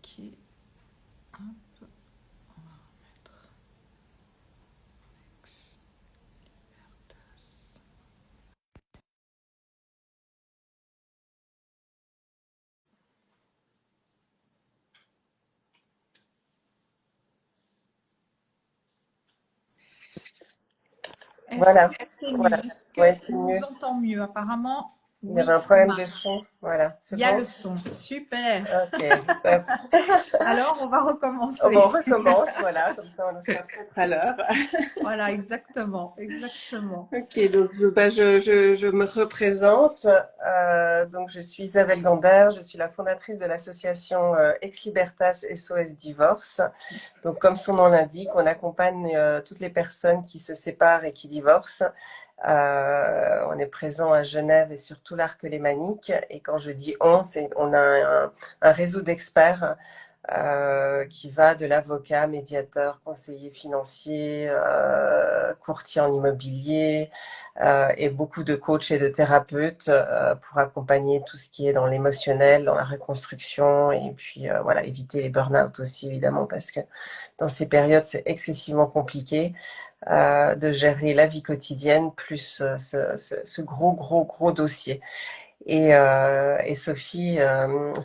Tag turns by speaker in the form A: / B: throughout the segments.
A: Ok. Hop, on va mettre Ex Libertas. Est-ce que
B: Voilà,
A: c'est mieux?
B: voilà.
A: Est-ce
B: Ouais, c'est
A: qu'on vous
B: mieux.
A: entend mieux? Apparemment,
B: Il y avait
A: oui,
B: un
A: ça
B: problème de
A: marche.
B: son. Voilà,
A: Il
B: c'est
A: y a
B: bon?
A: le son. Super.
B: Ok, top.
A: Alors, on va
B: Oh, bon, on
A: recommencer.
B: recommence, voilà, comme ça on sera peut-être à l'heure.
A: Voilà, exactement, exactement.
B: Ok, donc je me représente. Donc je suis Isabelle Gander, je suis la fondatrice de l'association Ex Libertas SOS Divorce. Donc comme son nom l'indique, on accompagne toutes les personnes qui se séparent et qui divorcent. On est présent à Genève et sur tout l'arc lémanique. Et quand je dis on, on a un réseau d'experts qui va de l'avocat, médiateur, conseiller financier, courtier en immobilier et beaucoup de coachs et de thérapeutes pour accompagner tout ce qui est dans l'émotionnel, dans la reconstruction et puis voilà, éviter les burn-out aussi évidemment parce que dans ces périodes c'est excessivement compliqué de gérer la vie quotidienne plus ce gros dossier. Et Sophie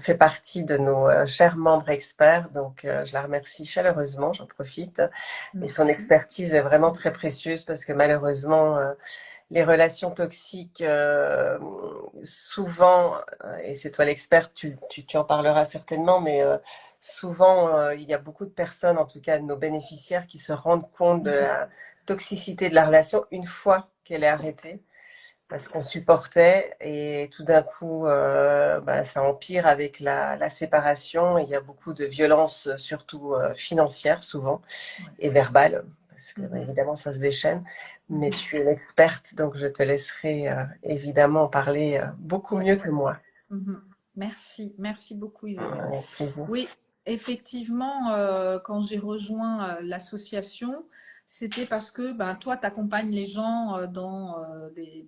B: fait partie de nos chers membres experts, donc je la remercie chaleureusement, j'en profite. Et son
A: Merci.
B: expertise est vraiment très précieuse parce que malheureusement, les relations toxiques, souvent, et c'est toi l'experte, tu en parleras certainement, mais souvent, il y a beaucoup de personnes, en tout cas de nos bénéficiaires, qui se rendent compte de
A: Mhm.
B: la toxicité de la relation une fois qu'elle est arrêtée parce qu'on supportait et tout d'un coup, bah, ça empire avec la séparation. Il y a beaucoup de violences, surtout financières souvent,
A: Ouais.
B: et verbales, parce que bah,
A: Mhm.
B: évidemment ça se déchaîne. Mais
A: Mhm.
B: tu es l'experte, donc je te laisserai évidemment en parler beaucoup
A: Ouais.
B: mieux que moi.
A: Mhm. Merci, merci beaucoup Isabelle.
B: Avec plaisir.
A: Oui, effectivement, quand j'ai rejoint l'association, c'était parce que ben, toi, tu accompagnes les gens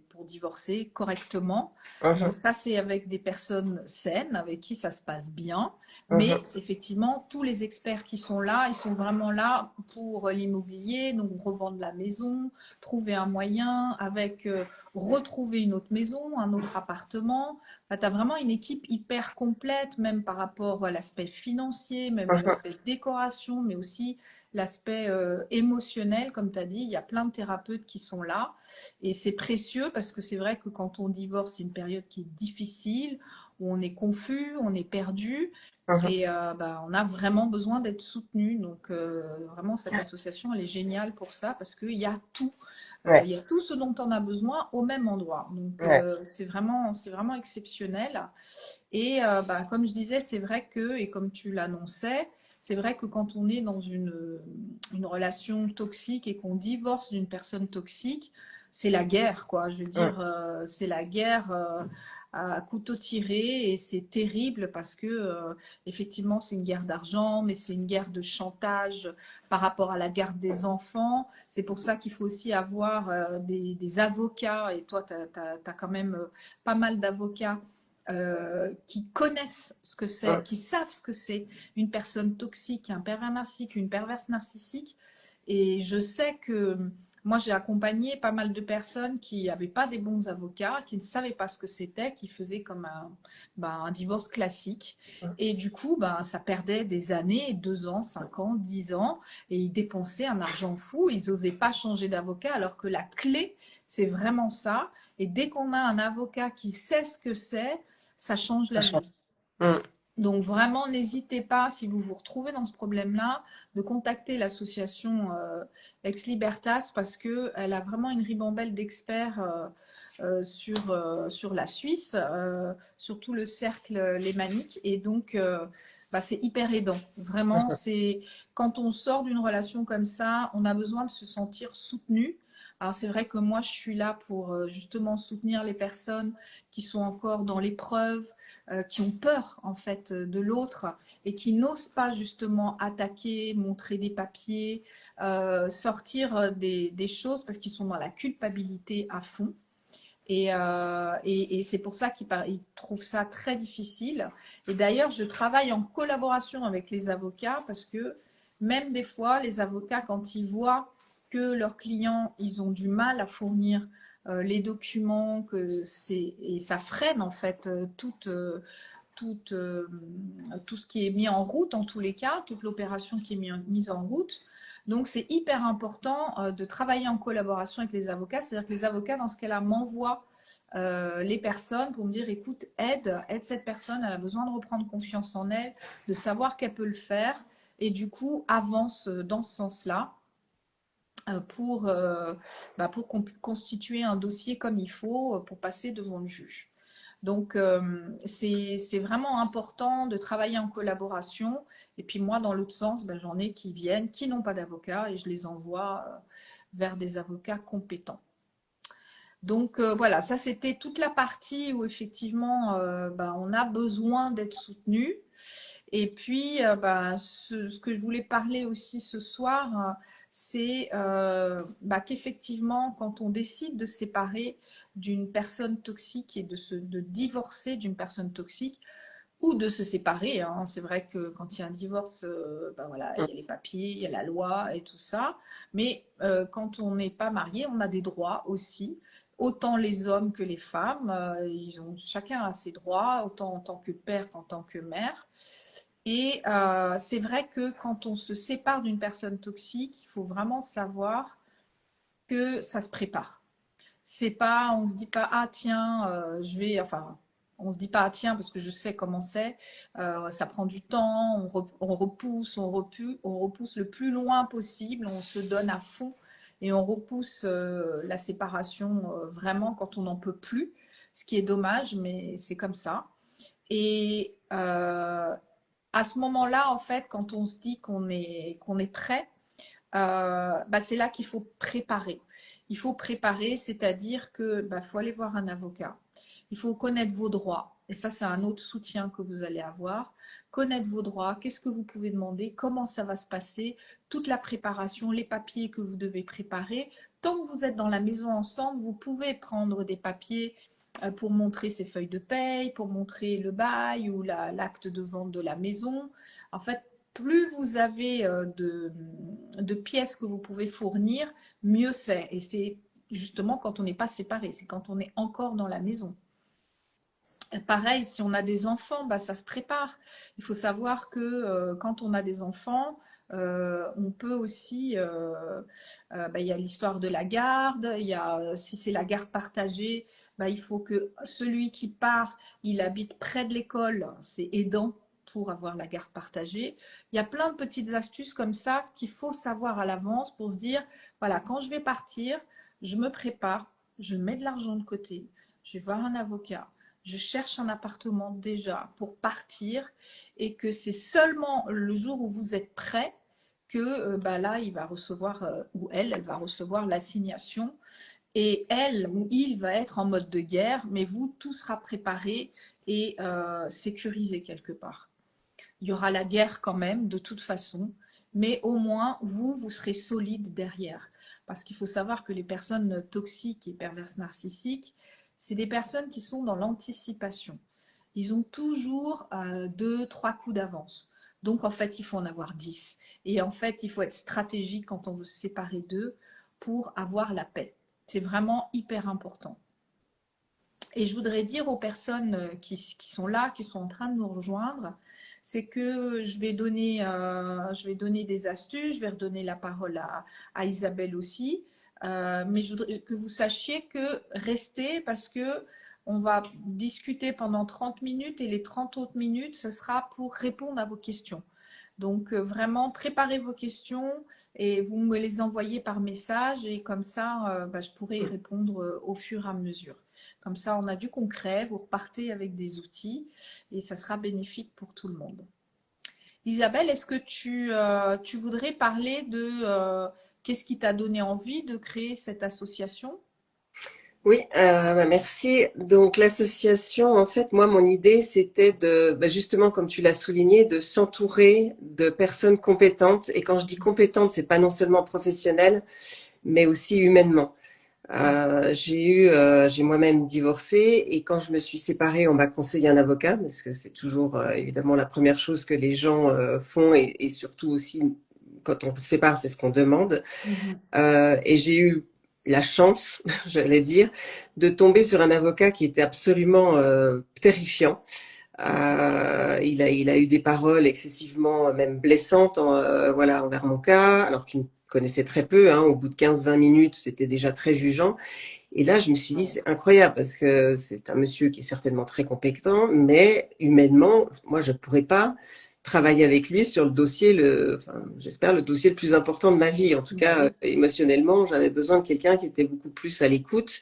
A: pour divorcer correctement.
B: Mhm,
A: Donc ça, c'est avec des personnes saines, avec qui ça se passe bien.
B: mhm,
A: Mais effectivement, tous les experts qui sont là, ils sont vraiment là pour l'immobilier, donc revendre la maison, trouver un moyen avec retrouver une autre maison, un autre appartement. Tu as vraiment une équipe hyper complète, même par rapport à l'aspect financier, même à
B: mhm,
A: l'aspect décoration, mais aussi l'aspect émotionnel, comme tu as dit. Il y a plein de thérapeutes qui sont là. Et c'est précieux parce que c'est vrai que quand on divorce, c'est une période qui est difficile, où on est confus, on est perdu.
B: mhm.
A: Et bah, on a vraiment besoin d'être soutenu. Donc vraiment, cette association, elle est géniale pour ça parce qu'il y a tout. Il
B: Ouais,
A: y a tout ce dont on a besoin au même endroit. Donc,
B: ouais.
A: c'est vraiment exceptionnel. Et bah, comme je disais, c'est vrai que, et comme tu l'annonçais, c'est vrai que quand on est dans une relation toxique et qu'on divorce d'une personne toxique, c'est la guerre, quoi. Je veux
B: Mm,
A: dire, c'est la guerre à couteau tiré et c'est terrible parce que, effectivement, c'est une guerre d'argent, mais c'est une guerre de chantage par rapport à la garde des enfants. C'est pour ça qu'il faut aussi avoir des avocats et toi, tu as quand même pas mal d'avocats qui connaissent ce que c'est,
B: mm.
A: qui savent ce que c'est une personne toxique, un pervers narcissique, une perverse narcissique. Et je sais que moi, j'ai accompagné pas mal de personnes qui n'avaient pas des bons avocats, qui ne savaient pas ce que c'était, qui faisaient comme un divorce classique. Et du coup, ça perdait des années, 2 ans, 5 ans, 10 ans, et ils dépensaient un argent fou. Ils n'osaient pas changer d'avocat, alors que la clé, c'est vraiment ça. Et dès qu'on a un avocat qui sait ce que c'est, ça change
B: Ça
A: la
B: change.
A: vie.
B: Mm,
A: Donc vraiment, n'hésitez pas, si vous vous retrouvez dans ce problème-là, de contacter l'association Ex Libertas parce qu'elle a vraiment une ribambelle d'experts sur la Suisse, sur tout le cercle lémanique. Et donc, bah, c'est hyper aidant. Vraiment,
B: mhm,
A: c'est quand on sort d'une relation comme ça, on a besoin de se sentir soutenu. Alors c'est vrai que moi, je suis là pour justement soutenir les personnes qui sont encore dans l'épreuve, qui ont peur en fait de l'autre et qui n'osent pas justement attaquer, montrer des papiers, sortir des choses parce qu'ils sont dans la culpabilité à fond. Et c'est pour ça qu'ils trouvent ça très difficile. Et d'ailleurs, je travaille en collaboration avec les avocats parce que même des fois, les avocats, quand ils voient que leurs clients, ils ont du mal à fournir les documents, et ça freine en fait tout ce qui est mis en route en tous les cas, toute l'opération qui est mise en route. Donc c'est hyper important de travailler en collaboration avec les avocats, c'est-à-dire que les avocats dans ce cas-là m'envoient les personnes pour me dire écoute, aide cette personne, elle a besoin de reprendre confiance en elle, de savoir qu'elle peut le faire et du coup avance dans ce sens-là pour constituer un dossier comme il faut pour passer devant le juge. Donc, c'est vraiment important de travailler en collaboration. Et puis moi, dans l'autre sens, j'en ai qui viennent, qui n'ont pas d'avocat, et je les envoie vers des avocats compétents. Donc voilà, ça c'était toute la partie où effectivement on a besoin d'être soutenu. Et puis ce que je voulais parler aussi ce soir, c'est qu'effectivement quand on décide de se séparer d'une personne toxique et de divorcer d'une personne toxique, ou de se séparer, hein. C'est vrai que quand il y a un divorce, voilà, il y a les papiers, il y a la loi et tout ça. Mais quand on n'est pas marié, on a des droits aussi. Autant les hommes que les femmes, chacun a ses droits, autant en tant que père qu'en tant que mère. Et c'est vrai que quand on se sépare d'une personne toxique, il faut vraiment savoir que ça se prépare. C'est pas, on se dit pas, ah tiens, on se dit pas, ah tiens, parce que je sais comment c'est, ça prend du temps, on repousse le plus loin possible, on se donne à fond et on repousse la séparation vraiment quand on n'en peut plus, ce qui est dommage, mais c'est comme ça. Et à ce moment-là, en fait, quand on se dit qu'on est prêt, c'est là qu'il faut préparer. Il faut préparer, c'est-à-dire que faut aller voir un avocat. Il faut connaître vos droits. Et ça, c'est un autre soutien que vous allez avoir. Connaître vos droits, qu'est-ce que vous pouvez demander, comment ça va se passer, toute la préparation, les papiers que vous devez préparer. Tant que vous êtes dans la maison ensemble, vous pouvez prendre des papiers pour montrer ses feuilles de paye, pour montrer le bail ou l'acte de vente de la maison. En fait, plus vous avez de pièces que vous pouvez fournir, mieux c'est. Et c'est justement quand on n'est pas séparé, c'est quand on est encore dans la maison. Pareil, si on a des enfants, ça se prépare. Il faut savoir que quand on a des enfants, on peut aussi, il y a l'histoire de la garde, si c'est la garde partagée, il faut que celui qui part, il habite près de l'école, c'est aidant pour avoir la garde partagée. Il y a plein de petites astuces comme ça qu'il faut savoir à l'avance pour se dire, voilà, quand je vais partir, je me prépare, je mets de l'argent de côté, je vais voir un avocat, je cherche un appartement déjà pour partir et que c'est seulement le jour où vous êtes prêt que là, il va recevoir, ou elle va recevoir l'assignation. Et elle ou il va être en mode de guerre, mais vous, tout sera préparé et sécurisé quelque part. Il y aura la guerre quand même, de toute façon, mais au moins, vous serez solide derrière. Parce qu'il faut savoir que les personnes toxiques et perverses narcissiques, c'est des personnes qui sont dans l'anticipation. Ils ont toujours 2, 3 coups d'avance. Donc, en fait, il faut en avoir 10. Et en fait, il faut être stratégique quand on veut se séparer d'eux pour avoir la paix. C'est vraiment hyper important. Et je voudrais dire aux personnes qui sont là, qui sont en train de nous rejoindre, c'est que je vais donner des astuces, je vais redonner la parole à Isabelle aussi, mais je voudrais que vous sachiez que restez parce que on va discuter pendant 30 minutes et les 30 autres minutes, ce sera pour répondre à vos questions. Donc vraiment, préparez vos questions et vous me les envoyez par message et comme ça, je pourrai y répondre au fur et à mesure. Comme ça, on a du concret, vous repartez avec des outils et ça sera bénéfique pour tout le monde. Isabelle, est-ce que tu voudrais parler de qu'est-ce qui t'a donné envie de créer cette association?
B: Oui, merci. Donc l'association, en fait, moi, mon idée, c'était justement, comme tu l'as souligné, de s'entourer de personnes compétentes. Et quand je dis compétentes, c'est pas non seulement professionnel, mais aussi humainement. J'ai moi-même divorcé et quand je me suis séparée, on m'a conseillé un avocat parce que c'est toujours évidemment la première chose que les gens font et surtout aussi quand on se sépare, c'est ce qu'on demande.
A: Mhm.
B: Et j'ai eu la chance, j'allais dire, de tomber sur un avocat qui était absolument terrifiant. Il a eu des paroles excessivement même blessantes voilà, envers mon cas, alors qu'il me connaissait très peu. Hein, au bout de 15-20 minutes, c'était déjà très jugeant. Et là, je me suis dit, c'est incroyable parce que c'est un monsieur qui est certainement très compétent, mais humainement, moi, je ne pourrais pas travailler avec lui sur le dossier, enfin, j'espère, le dossier le plus important de ma vie. En tout cas, émotionnellement, j'avais besoin de quelqu'un qui était beaucoup plus à l'écoute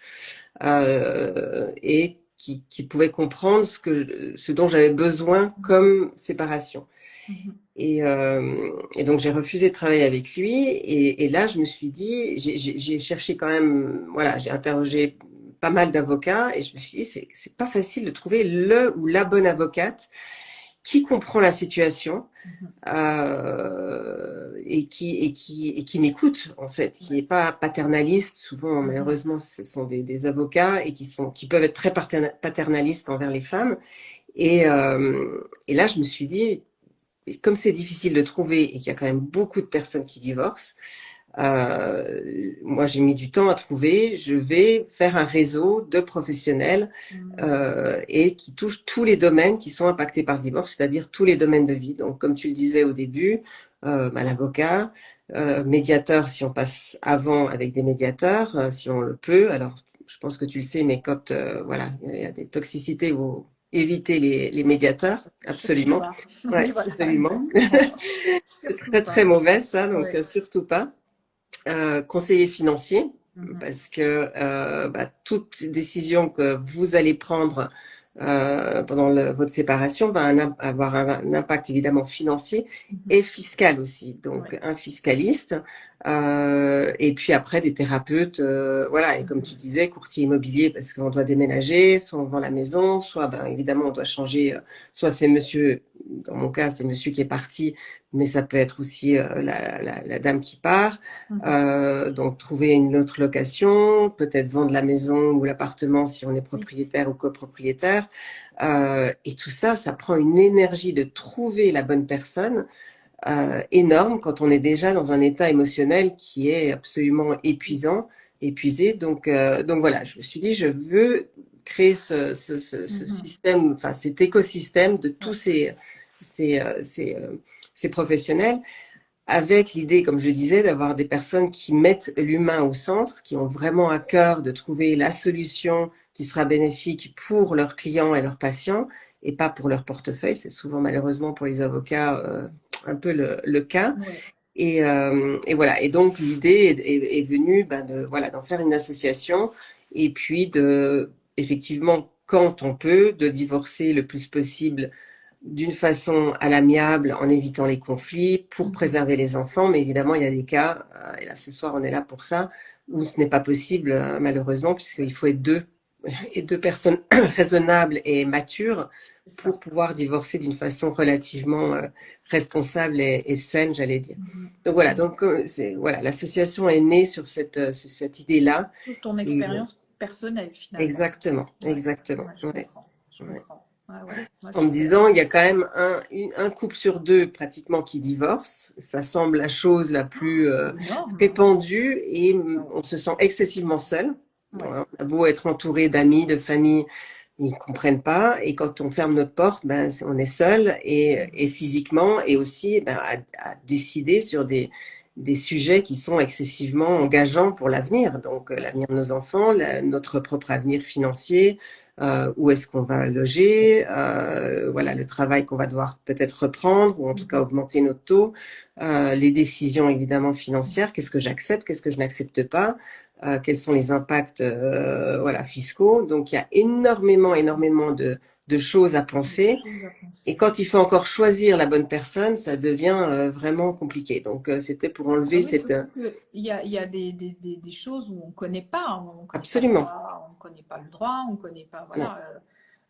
B: et qui pouvait comprendre ce dont j'avais besoin comme séparation.
A: Mhm.
B: Et donc j'ai refusé de travailler avec lui. Et là, je me suis dit, j'ai cherché quand même, voilà, j'ai interrogé pas mal d'avocats et je me suis dit, c'est pas facile de trouver le ou la bonne avocate qui comprend la situation
A: Mhm.
B: et qui m'écoute en fait, qui n'est pas paternaliste. Souvent,
A: Mhm.
B: malheureusement, ce sont des avocats et qui peuvent être très paternalistes envers les femmes. Et là, je me suis dit, comme c'est difficile de trouver et qu'il y a quand même beaucoup de personnes qui divorcent, moi j'ai mis du temps à trouver. Je vais faire un réseau de professionnels
A: Mhm.
B: et qui touche tous les domaines qui sont impactés par le divorce, c'est-à-dire tous les domaines de vie. Donc, comme tu le disais au début, l'avocat, médiateur si on passe avant avec des médiateurs, si on le peut. Alors, je pense que tu le sais, mais quand voilà, il y a des toxicités, il faut éviter les médiateurs,
A: Surtout
B: absolument.
A: pas.
B: Ouais,
A: Oui, voilà,
B: absolument.
A: exactement.
B: C'est
A: Surtout
B: très
A: pas.
B: très mauvais ça, donc
A: Ouais.
B: surtout pas. Conseiller financier,
A: Mhm.
B: parce que toute décision que vous allez prendre pendant votre séparation va avoir un impact évidemment financier
A: Mhm.
B: et fiscal aussi.
A: Ouais.
B: Donc un fiscaliste et puis après des thérapeutes, voilà. Et comme tu
A: Mhm.
B: disais, courtier immobilier parce qu'on doit déménager, soit on vend la maison, soit évidemment on doit changer. Soit c'est monsieur, dans mon cas c'est monsieur qui est parti, mais ça peut être aussi la dame qui part.
A: Mhm.
B: Donc trouver une autre location, peut-être vendre la maison ou l'appartement si on est
A: Oui.
B: propriétaire ou copropriétaire. Et tout ça, ça prend une énergie de trouver la bonne personne énorme quand on est déjà dans un état émotionnel qui est absolument épuisé. Donc voilà, je me suis dit, je veux créer ce
A: Mhm.
B: système, enfin cet écosystème de tous
A: Ouais.
B: ces, euh, ces, euh, ces professionnels avec l'idée, comme je disais, d'avoir des personnes qui mettent l'humain au centre, qui ont vraiment à cœur de trouver la solution qui sera bénéfique pour leurs clients et leurs patients, et pas pour leur portefeuille. C'est souvent malheureusement pour les avocats un peu le cas.
A: Ouais.
B: Et voilà. Et donc l'idée est venue voilà, d'en faire une association et puis effectivement, quand on peut, de divorcer le plus possible d'une façon à l'amiable, en évitant les conflits, pour
A: Mhm.
B: préserver les enfants. Mais évidemment, il y a des cas, et là ce soir on est là pour ça, où ce n'est pas possible, malheureusement, puisqu'il faut être deux, et deux personnes raisonnables et matures
A: C'est
B: pour
A: ça.
B: pouvoir divorcer d'une façon relativement responsable et saine, j'allais dire.
A: Mhm.
B: Donc voilà,
A: Mhm.
B: voilà, l'association est née sur cette idée-là.
A: Toute ton
B: Et
A: expérience personnelle, finalement.
B: exactement,
A: Ouais.
B: exactement.
A: Ouais, je
B: Ouais,
A: comprends. Je
B: ouais.
A: comprends. Ouais, ouais. Ouais,
B: En me
A: super.
B: disant, il y a quand même un couple sur deux pratiquement qui divorce. Ça semble la chose la plus
A: C'est énorme.
B: répandue et
A: Ouais.
B: on se sent excessivement seul.
A: Ouais.
B: On a beau être entouré d'amis, de famille, ils ne comprennent pas. Et quand on ferme notre porte, on est seul et physiquement et aussi à décider sur des sujets qui sont excessivement engageants pour l'avenir. Donc
A: Ouais.
B: l'avenir de nos enfants, notre propre avenir financier, où est-ce qu'on va loger, voilà le travail qu'on va devoir peut-être reprendre ou en tout cas
A: Mhm.
B: augmenter notre taux, les décisions évidemment financières, qu'est-ce que j'accepte, qu'est-ce que je n'accepte pas, quels sont les impacts voilà fiscaux. Donc il y a énormément de choses à
A: De
B: penser.
A: choses à
B: Et
A: penser.
B: quand il faut encore choisir la bonne personne, ça devient vraiment compliqué. Donc c'était pour
A: Ah
B: enlever
A: oui,
B: cette
A: surtout qu'il y a des choses où on ne connaît pas. On ne connaît pas le
B: absolument.
A: droit, on ne connaît pas le droit, on ne connaît pas.
B: Non.
A: Voilà.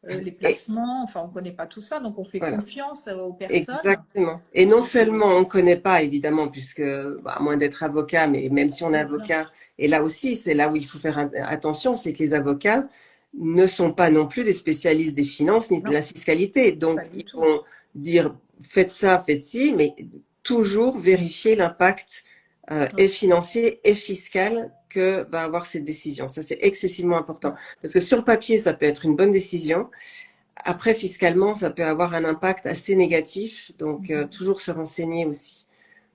A: les
B: Et,
A: placements, enfin on ne connaît pas tout ça, donc on fait
B: voilà.
A: confiance aux personnes.
B: Exactement. Et non
A: Et puis,
B: seulement on ne connaît pas, évidemment, puisque, bah, à moins d'être avocat, mais même si on est
A: bien sûr,
B: avocat, et là aussi, c'est là où il faut faire attention, c'est que les avocats ne sont pas non plus des spécialistes des finances ni de
A: non,
B: la fiscalité. Donc,
A: pas du
B: ils
A: tout.
B: vont dire, faites ça, faites ci, mais toujours vérifier l'impact
A: Oui,
B: et financier et fiscal que va avoir cette décision. Ça, c'est excessivement important. Parce que sur le papier, ça peut être une bonne décision. Après, fiscalement, ça peut avoir un impact assez négatif, donc toujours se renseigner aussi.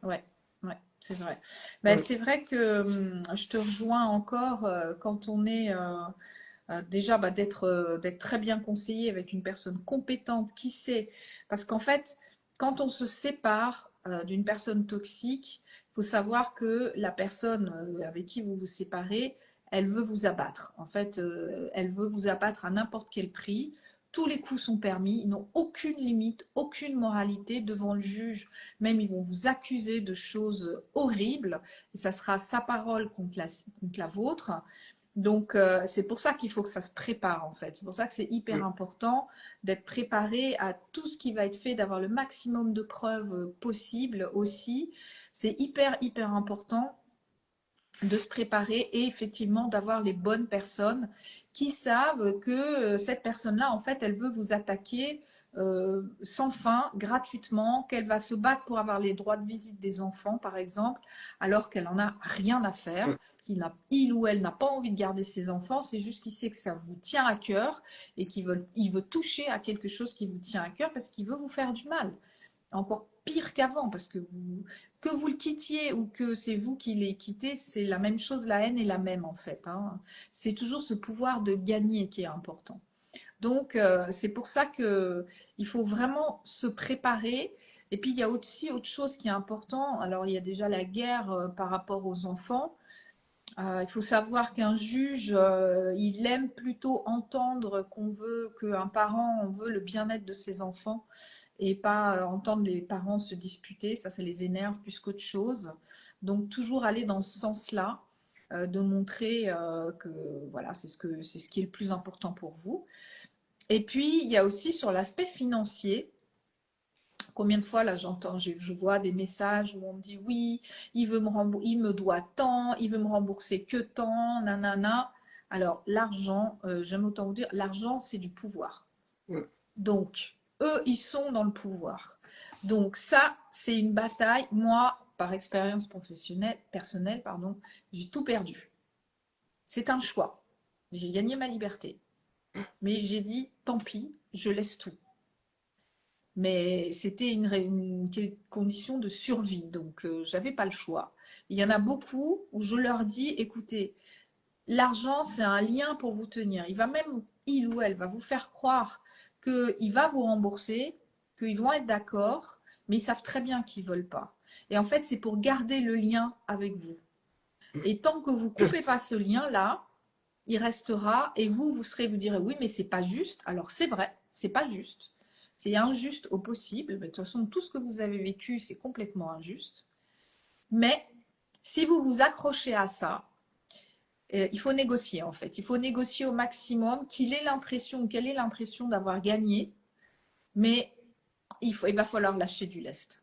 A: ouais, ouais, c'est vrai. Ben,
B: Mm.
A: c'est vrai que je te rejoins encore quand on est déjà bah, d'être très bien conseillé avec une personne compétente qui sait. Parce qu'en fait, quand on se sépare d'une personne toxique, il faut savoir que la personne avec qui vous vous séparez, elle veut vous abattre. En fait, elle veut vous abattre à n'importe quel prix. Tous les coups sont permis, ils n'ont aucune limite, aucune moralité devant le juge. Même ils vont vous accuser de choses horribles et ça sera sa parole contre la vôtre. Donc, c'est pour ça qu'il faut que ça se prépare en fait. C'est pour ça que c'est hyper
B: Mm.
A: important d'être préparé à tout ce qui va être fait, d'avoir le maximum de preuves possibles aussi. C'est hyper, hyper important de se préparer et effectivement d'avoir les bonnes personnes qui savent que cette personne-là, en fait, elle veut vous attaquer sans fin, gratuitement, qu'elle va se battre pour avoir les droits de visite des enfants, par exemple, alors qu'elle en a rien à faire,
B: Mm.
A: il ou elle n'a pas envie de garder ses enfants, c'est juste qu'il sait que ça vous tient à cœur et il veut toucher à quelque chose qui vous tient à cœur parce qu'il veut vous faire du mal encore pire qu'avant, parce que vous le quittiez ou que c'est vous qui les quittez, c'est la même chose, la haine est la même en fait. Hein. C'est toujours ce pouvoir de gagner qui est important. Donc c'est pour ça que il faut vraiment se préparer. Et puis il y a aussi autre chose qui est important. Alors il y a déjà la guerre par rapport aux enfants. Il faut savoir qu'un juge, il aime plutôt entendre qu'un parent, on veut le bien-être de ses enfants et pas entendre les parents se disputer. Ça les énerve plus qu'autre chose. Donc toujours aller dans ce sens-là, de montrer que voilà, c'est ce qui est le plus important pour vous. Et puis il y a aussi sur l'aspect financier. Combien de fois là je vois des messages où on me dit oui, il me doit tant, il veut me rembourser que tant, nanana. Alors l'argent, j'aime autant vous dire, l'argent c'est du pouvoir.
B: Mm.
A: Donc eux ils sont dans le pouvoir. Donc ça c'est une bataille. Moi par expérience professionnelle, personnelle pardon, j'ai tout perdu. C'est un choix. J'ai gagné ma liberté, mais j'ai dit tant pis, je laisse tout. Mais c'était une condition de survie, donc j'avais pas le choix. Il y en a beaucoup où je leur dis, écoutez, l'argent c'est un lien pour vous tenir. Il ou elle va vous faire croire qu'il va vous rembourser, qu'ils vont être d'accord, mais ils savent très bien qu'ils veulent pas. Et en fait, c'est pour garder le lien avec vous. Et tant que vous coupez pas ce lien-là, il restera et vous direz oui, mais c'est pas juste. Alors c'est vrai, c'est pas juste. C'est injuste au possible. Mais de toute façon, tout ce que vous avez vécu, c'est complètement injuste. Mais si vous vous accrochez à ça, il faut négocier en fait. Il faut négocier au maximum quelle est l'impression d'avoir gagné, mais il va falloir lâcher du lest.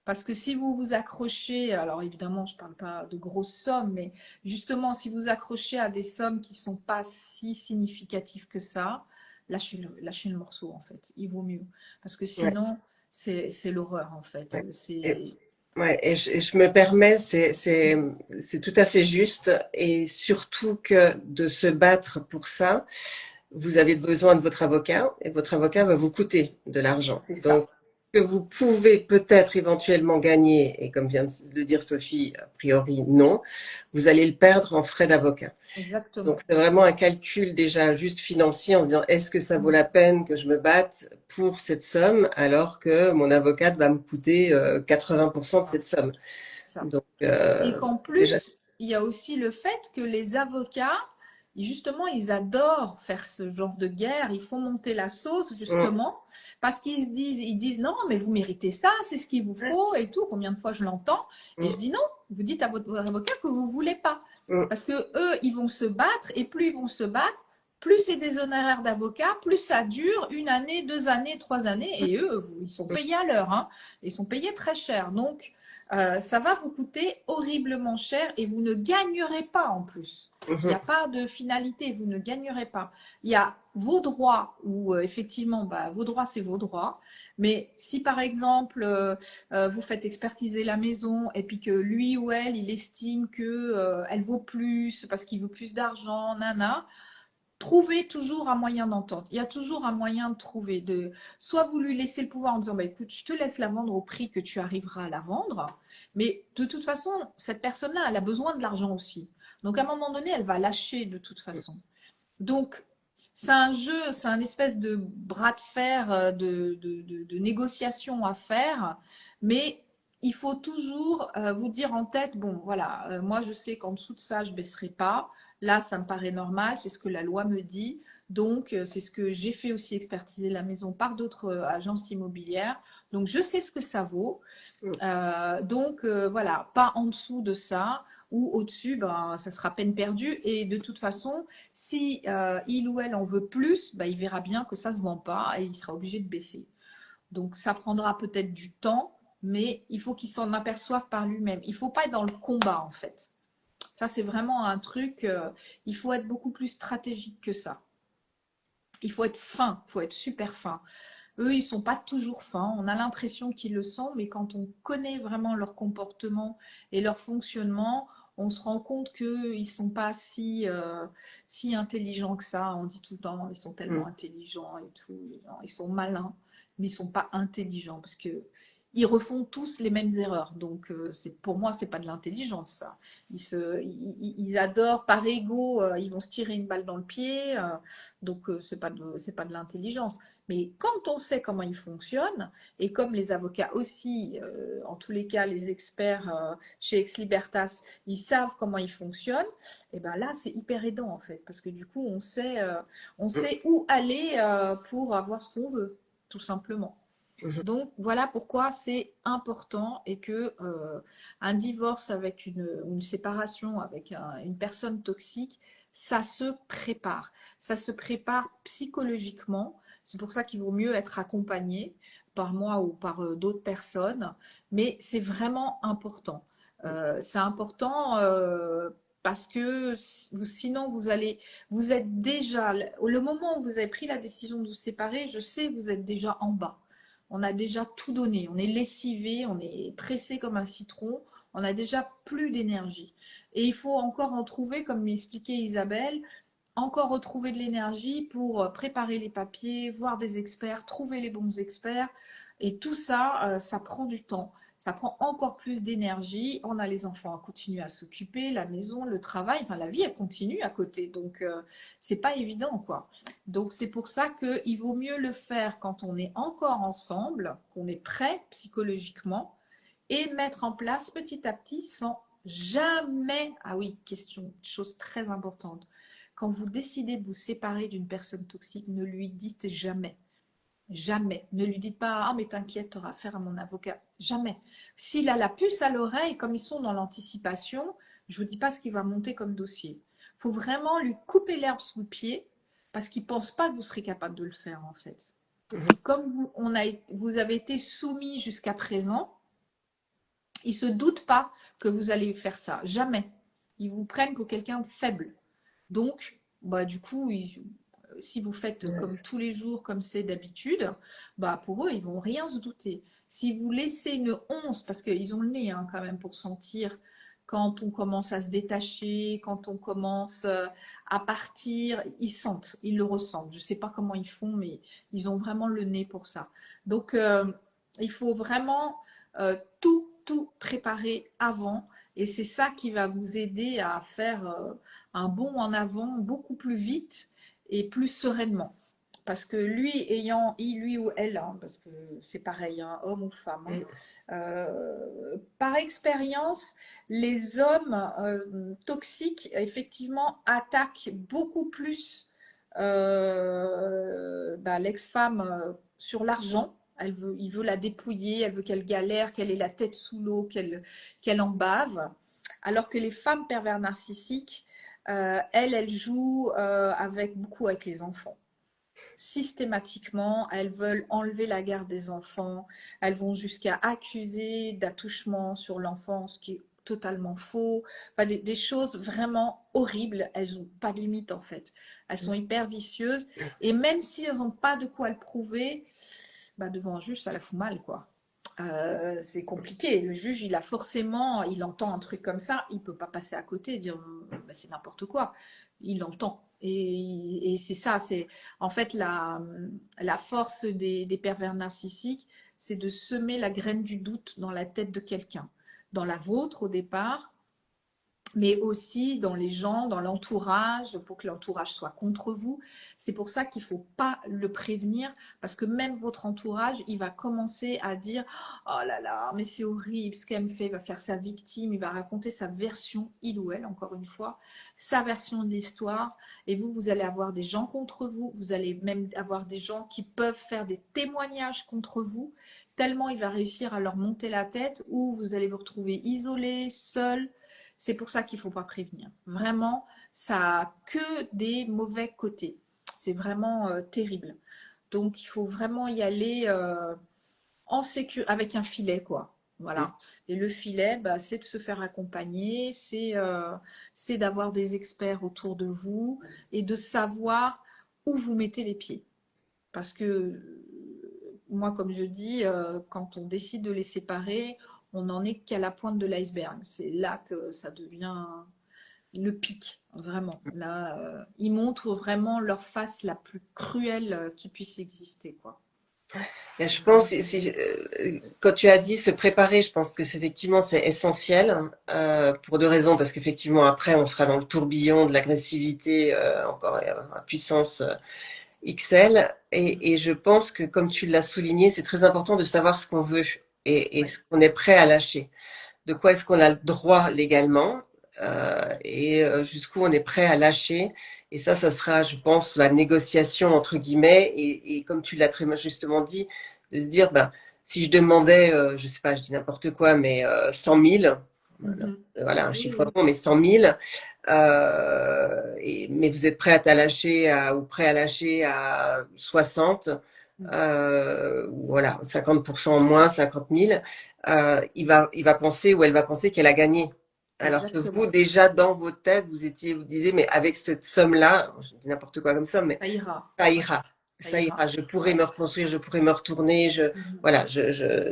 A: Parce que si vous vous accrochez, alors évidemment, je ne parle pas de grosses sommes, mais justement, si vous accrochez à des sommes qui ne sont pas si significatives que ça, lâchez le morceau, en fait. Il vaut mieux. Parce que
B: Ouais,
A: sinon, c'est l'horreur, en fait.
B: ouais. Et,
A: C'est...
B: ouais, et je me permets, c'est tout à fait juste, et surtout que de se battre pour ça, vous avez besoin de votre avocat, et votre avocat va vous coûter de l'argent.
A: C'est
B: Donc,
A: ça.
B: que vous pouvez peut-être éventuellement gagner, et comme vient de le dire Sophie, a priori non, vous allez le perdre en frais d'avocat. Donc,
A: Exactement.
B: c'est vraiment un calcul déjà juste financier en se disant, est-ce que ça vaut la peine que je me batte pour cette somme alors que mon avocate va me coûter 80% de
A: Ah,
B: cette somme.
A: ça.
B: Donc,
A: Et qu'en
B: déjà,
A: plus, il y a aussi le fait que les avocats, justement, ils adorent faire ce genre de guerre. Ils font monter la sauce,
B: mm,
A: justement, parce ils disent non, mais vous méritez ça, c'est ce qu'il vous faut et tout. Combien de fois je l'entends? Et je
B: mm,
A: dis non, vous dites à votre avocat que vous voulez pas.
B: mm,
A: Parce que eux, ils vont se battre et plus ils vont se battre, plus c'est des honoraires d'avocat, plus ça dure 1 année, 2 années, 3 années. Et eux, ils sont payés à l'heure, hein. Ils sont payés très cher. Donc, ça va vous coûter horriblement cher et vous ne gagnerez pas en plus. Il n'y a pas de finalité, vous ne gagnerez pas. Il y a vos droits, où effectivement, vos droits, c'est vos droits. Mais si par exemple, vous faites expertiser la maison et puis que lui ou elle, il estime que elle vaut plus parce qu'il veut plus d'argent, nana, trouvez toujours un moyen d'entente. Il y a toujours un moyen de trouver. Soit vous lui laissez le pouvoir en disant écoute, je te laisse la vendre au prix que tu arriveras à la vendre. Mais de toute façon, cette personne-là, elle a besoin de l'argent aussi. Donc à un moment donné, elle va lâcher de toute façon. Donc c'est un jeu, c'est un espèce de bras de fer, de négociation à faire. Mais il faut toujours vous dire en tête, bon voilà, moi je sais qu'en dessous de ça, je ne baisserai pas. Là, ça me paraît normal, c'est ce que la loi me dit. Donc, c'est ce que j'ai fait aussi expertiser la maison par d'autres agences immobilières. Donc, je sais ce que ça vaut. Donc, voilà, pas en dessous de ça ou au-dessus, ça sera peine perdue. Et de toute façon, si il ou elle en veut plus, il verra bien que ça ne se vend pas et il sera obligé de baisser. Donc, ça prendra peut-être du temps, mais il faut qu'il s'en aperçoive par lui-même. Il ne faut pas être dans le combat, en fait. Ça, c'est vraiment un truc, il faut être beaucoup plus stratégique que ça. Il faut être fin, il faut être super fin. Eux, ils ne sont pas toujours fins. On a l'impression qu'ils le sont, mais quand on connaît vraiment leur comportement et leur fonctionnement, on se rend compte qu'ils ne sont pas si intelligents que ça. On dit tout le temps, ils sont tellement intelligents et tout. Ils sont malins, mais ils ne sont pas intelligents parce que ils refont tous les mêmes erreurs. Donc, pour moi, c'est pas de l'intelligence, ça. Ils adorent par ego, ils vont se tirer une balle dans le pied. Donc, c'est pas de l'intelligence. Mais quand on sait comment ils fonctionnent, et comme les avocats aussi, en tous les cas, les experts chez Ex Libertas, ils savent comment ils fonctionnent, et ben là, c'est hyper aidant en fait, parce que du coup, on sait où aller pour avoir ce qu'on veut, tout simplement. Donc voilà pourquoi c'est important et que un divorce avec une séparation avec une personne toxique, ça se prépare. Ça se prépare psychologiquement. C'est pour ça qu'il vaut mieux être accompagné par moi ou par d'autres personnes. Mais c'est vraiment important. C'est important parce que sinon vous êtes déjà, le moment où vous avez pris la décision de vous séparer, je sais, vous êtes déjà en bas. On a déjà tout donné, on est lessivé, on est pressé comme un citron, on a déjà plus d'énergie. Et il faut encore en trouver, comme m'expliquait Isabelle, encore retrouver de l'énergie pour préparer les papiers, voir des experts, trouver les bons experts. Et tout ça, ça prend du temps. Ça prend encore plus d'énergie. On a les enfants à continuer à s'occuper, la maison, le travail, enfin la vie, elle continue à côté. Donc, c'est pas évident, quoi. Donc, c'est pour ça qu'il vaut mieux le faire quand on est encore ensemble, qu'on est prêt psychologiquement, et mettre en place petit à petit sans jamais. Ah oui, question, chose très importante. Quand vous décidez de vous séparer d'une personne toxique, ne lui dites jamais. Jamais. Ne lui dites pas ah mais t'inquiète, tu auras affaire à mon avocat. Jamais. S'il a la puce à l'oreille, comme ils sont dans l'anticipation, je ne vous dis pas ce qu'il va monter comme dossier. Il faut vraiment lui couper l'herbe sous le pied parce qu'il ne pense pas que vous serez capable de le faire en fait. Et comme vous avez été soumis jusqu'à présent, ils ne se doutent pas que vous allez faire ça. Jamais. Ils vous prennent pour quelqu'un de faible. Donc, du coup, si vous faites comme tous les jours, comme c'est d'habitude, pour eux, ils vont rien se douter. Si vous laissez une once, parce qu'ils ont le nez quand même pour sentir quand on commence à se détacher, quand on commence à partir, ils sentent, ils le ressentent. Je ne sais pas comment ils font, mais ils ont vraiment le nez pour ça. Donc, il faut vraiment tout préparer avant. Et c'est ça qui va vous aider à faire un bond en avant beaucoup plus vite et plus sereinement. Parce que lui ou elle, parce que c'est pareil, homme ou femme, par expérience, les hommes toxiques, effectivement, attaquent beaucoup plus l'ex-femme sur l'argent. Il veut la dépouiller, elle veut qu'elle galère, qu'elle ait la tête sous l'eau, qu'elle en bave. Alors que les femmes pervers narcissiques, Elle joue beaucoup avec les enfants. Systématiquement, elles veulent enlever la garde des enfants. Elles vont jusqu'à accuser d'attouchement sur l'enfant, ce qui est totalement faux. Enfin, des choses vraiment horribles. Elles n'ont pas de limite en fait. Elles sont hyper vicieuses. Et même si elles n'ont pas de quoi le prouver, bah, devant un juge, ça la fout mal, quoi. C'est compliqué. Le juge, il entend un truc comme ça, il peut pas passer à côté et dire bah, c'est n'importe quoi. Il entend. Et c'est ça, c'est en fait la force des pervers narcissiques, c'est de semer la graine du doute dans la tête de quelqu'un, dans la vôtre au départ, mais aussi dans les gens, dans l'entourage, pour que l'entourage soit contre vous. C'est pour ça qu'il ne faut pas le prévenir, parce que même votre entourage, il va commencer à dire « Oh là là, mais c'est horrible ce qu'elle me fait », il va faire sa victime, il va raconter sa version, il ou elle, encore une fois, sa version de l'histoire, et vous allez avoir des gens contre vous, vous allez même avoir des gens qui peuvent faire des témoignages contre vous, tellement il va réussir à leur monter la tête, ou vous allez vous retrouver isolé, seul. C'est pour ça qu'il ne faut pas prévenir. Vraiment, ça n'a que des mauvais côtés. C'est vraiment terrible. Donc, il faut vraiment y aller avec un filet, quoi. Voilà. Et le filet, bah, c'est de se faire accompagner, c'est d'avoir des experts autour de vous et de savoir où vous mettez les pieds. Parce que moi, comme je dis, quand on décide de les séparer, on n'en est qu'à la pointe de l'iceberg. C'est là que ça devient le pic, vraiment. Là, ils montrent vraiment leur face la plus cruelle qui puisse exister, quoi.
B: Et je pense, quand tu as dit se préparer, je pense que effectivement c'est essentiel pour deux raisons. Parce qu'effectivement après on sera dans le tourbillon de l'agressivité encore à puissance XL. Et je pense que comme tu l'as souligné, c'est très important de savoir ce qu'on veut et
A: Ouais.
B: ce qu'on est prêt à lâcher. De quoi est-ce qu'on a le droit légalement jusqu'où on est prêt à lâcher. Et ça sera, je pense, la négociation entre guillemets. Et comme tu l'as très justement dit, de se dire, ben, si je demandais, je sais pas, je dis n'importe quoi, mais 100 000, voilà un
A: Oui,
B: chiffre
A: oui.
B: rond, mais 100 000, mais vous êtes prêt à lâcher ou prêt à lâcher à 60, voilà, 50% en moins, 50 000, il va penser ou elle va penser qu'elle a gagné. Alors que vous,
A: Exactement.
B: déjà, dans votre tête, vous disiez, mais avec cette somme-là, je dis n'importe quoi comme somme, mais
A: Ça ira.
B: ça
A: Ouais,
B: ira.
A: ça
B: Ça ira.
A: ira.
B: Je pourrais
A: Ouais.
B: me reconstruire, je pourrais me retourner,
A: Mhm.
B: voilà,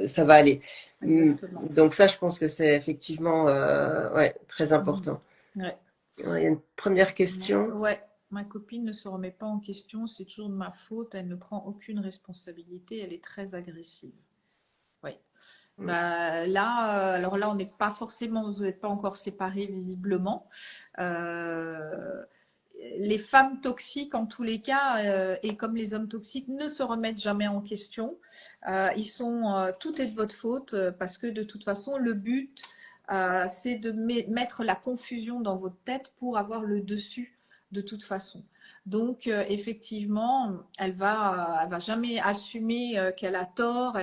B: ça va aller.
A: Exactement.
B: Donc ça, je pense que c'est effectivement, ouais, très
A: Mhm.
B: important.
A: Ouais.
B: Ouais, il y a une première question.
A: Ouais. Ma copine ne se remet pas en question, c'est toujours de ma faute, elle ne prend aucune responsabilité, elle est très agressive. Oui. Bah, là, alors là, on n'est pas forcément, vous n'êtes pas encore séparés visiblement. Euh, les femmes toxiques, en tous les cas, et comme les hommes toxiques, ne se remettent jamais en question. Tout est de votre faute parce que de toute façon, le but, c'est de mettre la confusion dans votre tête pour avoir le dessus de toute façon. Donc, effectivement, elle va jamais assumer qu'elle a tort.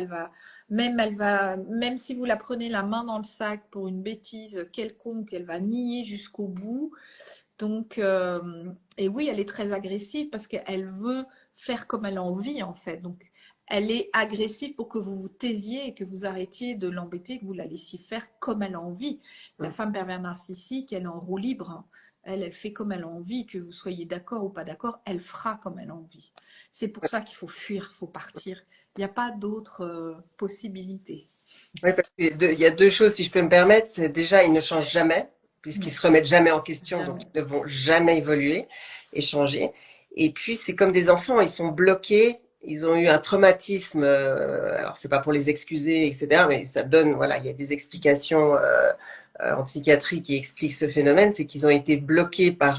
A: Même si vous la prenez la main dans le sac pour une bêtise quelconque, elle va nier jusqu'au bout. Donc, et oui, elle est très agressive parce qu'elle veut faire comme elle a envie, en fait. Donc, elle est agressive pour que vous vous taisiez et que vous arrêtiez de l'embêter, que vous la laissiez faire comme elle a envie. La femme pervers narcissique, elle est en roue libre, hein. Elle fait comme elle a envie, que vous soyez d'accord ou pas d'accord, elle fera comme elle a envie. C'est pour ça qu'il faut fuir, il faut partir. Il n'y a pas d'autre possibilité.
B: Oui, parce qu'il y a deux choses, si je peux me permettre. C'est déjà, ils ne changent jamais, puisqu'ils
A: Non,
B: se remettent jamais en question, donc
A: jamais.
B: ils ne vont jamais évoluer et changer. Et puis, c'est comme des enfants, ils sont bloqués, ils ont eu un traumatisme. Alors, c'est pas pour les excuser, etc., mais ça donne, voilà, il y a des explications en psychiatrie qui expliquent ce phénomène, c'est qu'ils ont été bloqués par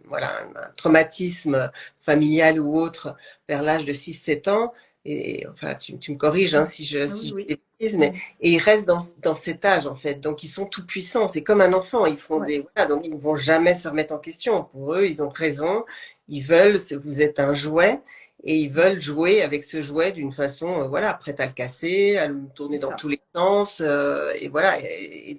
B: voilà, un traumatisme familial ou autre vers l'âge de 6 7 ans. Et enfin, tu me corriges hein,
A: Ah
B: si
A: oui,
B: je dis
A: oui.
B: des bêtises, mais et ils restent dans cet âge en fait. Donc ils sont tout puissants. C'est comme un enfant. Ils font
A: Ouais.
B: voilà, donc ils ne vont jamais se remettre en question. Pour eux, ils ont raison. Ils veulent. Vous êtes un jouet. et ils veulent jouer avec ce jouet d'une façon, voilà, prête à le casser, à le
A: c'est
B: tourner dans
A: ça.
B: tous les sens, et voilà. Et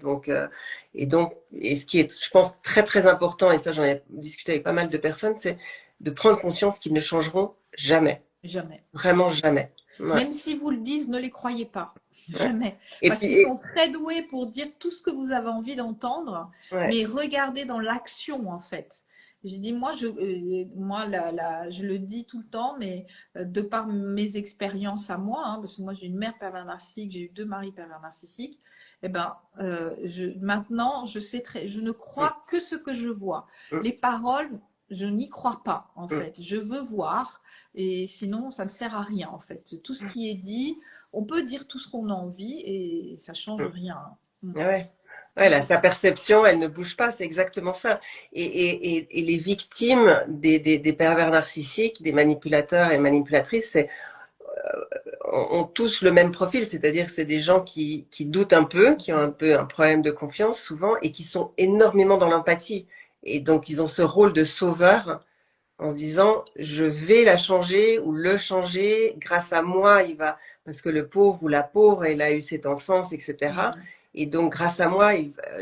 B: ce qui est, je pense, très très important, et ça j'en ai discuté avec pas mal de personnes, c'est de prendre conscience qu'ils ne changeront jamais,
A: Jamais.
B: vraiment jamais. Ouais,
A: Même si vous le disent, ne les croyez pas.
B: ouais.
A: Jamais.
B: Et
A: Parce
B: puis,
A: qu'ils sont très doués pour dire tout ce que vous avez envie d'entendre,
B: ouais.
A: mais regardez dans l'action, en fait. J'ai dit, je le dis tout le temps, mais de par mes expériences à moi, hein, parce que moi j'ai une mère pervers narcissique, j'ai eu 2 maris pervers narcissiques, eh ben, maintenant je ne
B: Mm,
A: crois que ce que je vois.
B: mm,
A: Les paroles, je n'y crois pas, en
B: mm.
A: fait. Je veux voir, et sinon, ça ne sert à rien, en fait. Tout ce qui est dit, on peut dire tout ce qu'on a envie et ça change
B: Mm.
A: rien. Mm.
B: Ah ouais. Ouais, là, sa perception, elle ne bouge pas, c'est exactement ça. Et les victimes des pervers narcissiques, des manipulateurs et manipulatrices, ont tous le même profil, c'est-à-dire que c'est des gens qui doutent un peu, qui ont un peu un problème de confiance souvent, et qui sont énormément dans l'empathie. Et donc, ils ont ce rôle de sauveur en se disant, je vais la changer ou le changer, grâce à moi, il va, parce que le pauvre ou la pauvre, elle a eu cette enfance, etc.
A: Mm.
B: Et donc, grâce à moi,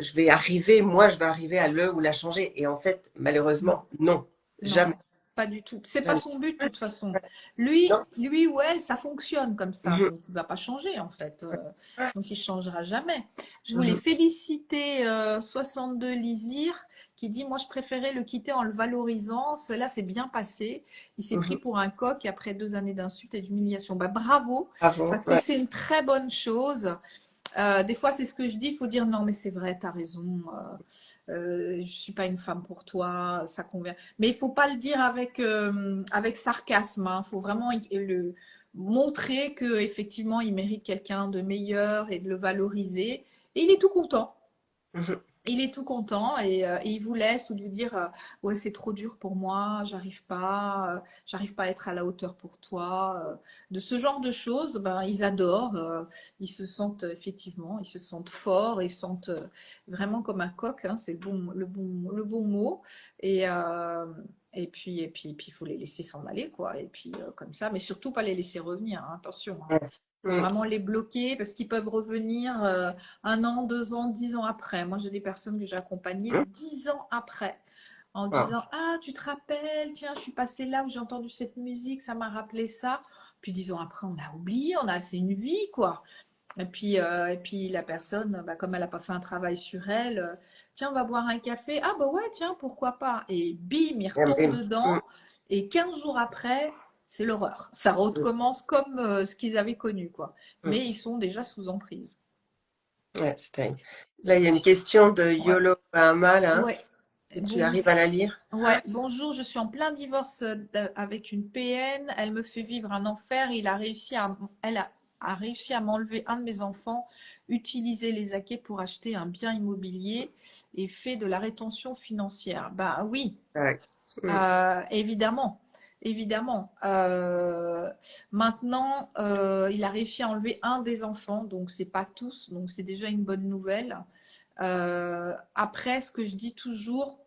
B: je vais arriver, moi, je vais arriver à le ou la changer. Et en fait,
A: Non,
B: malheureusement, non,
A: non,
B: jamais,
A: pas du tout. C'est pas
B: jamais.
A: son but, de toute façon.
B: Non.
A: Lui ou elle, ça fonctionne comme ça.
B: Mhm.
A: Donc, il ne va pas changer, en fait. Donc, il ne changera jamais. Je voulais
B: Mhm.
A: féliciter 62 Lizir qui dit, moi, je préférais le quitter en le valorisant. Cela s'est bien passé. Il s'est pris
B: Mhm.
A: pour un coq après 2 années d'insultes et d'humiliation. Bah, bravo,
B: Bravo.
A: parce que
B: Ouais.
A: c'est une très bonne chose. Des fois, c'est ce que je dis, il faut dire non, mais c'est vrai, tu as raison, je ne suis pas une femme pour toi, ça convient. Mais il ne faut pas le dire avec sarcasme, il faut vraiment le montrer qu'effectivement, il mérite quelqu'un de meilleur et de le valoriser. Et il est tout content.
B: Mhm.
A: Il est tout content et il vous laisse ou de vous dire ouais, c'est trop dur pour moi, j'arrive pas à être à la hauteur pour toi. De ce genre de choses, ben, ils adorent, ils se sentent effectivement, ils se sentent forts, ils se sentent vraiment comme un coq, hein, c'est le bon mot. Et, euh, et puis il faut les laisser s'en aller, quoi. Et puis comme ça, mais surtout pas les laisser revenir, hein, attention, hein.
B: Ouais.
A: Il faut
B: Mhm.
A: vraiment les bloquer parce qu'ils peuvent revenir 1 an, 2 ans, 10 ans après. Moi, j'ai des personnes que j'ai accompagnées 10 ans après en
B: Wow.
A: disant ah, tu te rappelles, tiens, je suis passée là où j'ai entendu cette musique, ça m'a rappelé ça. Puis 10 ans après, on a oublié, c'est une vie, quoi. Et puis la personne, bah, comme elle n'a pas fait un travail sur elle, tiens, on va boire un café. Ah, bah ouais, tiens, pourquoi pas. Et bim, il
B: Ah,
A: retombe
B: bim. Mhm.
A: dedans. Et 15 jours après, c'est l'horreur. Ça recommence comme ce qu'ils avaient connu, quoi.
B: Mhm.
A: Mais ils sont déjà sous emprise.
B: Ouais, c'est dingue. Là, il y a une question de
A: Ouais,
B: Yolo Bahama, là.
A: ouais.
B: Tu arrives à
A: Bonjour.
B: la lire?
A: Ouais, bonjour, je suis en plein divorce avec une PN. Elle me fait vivre un enfer. Elle a réussi à m'enlever un de mes enfants, utiliser les acquis pour acheter un bien immobilier et fait de la rétention financière. Bah oui,
B: Ouais. Mhm.
A: évidemment, évidemment. Maintenant, il a réussi à enlever un des enfants, donc c'est pas tous, donc c'est déjà une bonne nouvelle. Après, ce que je dis toujours,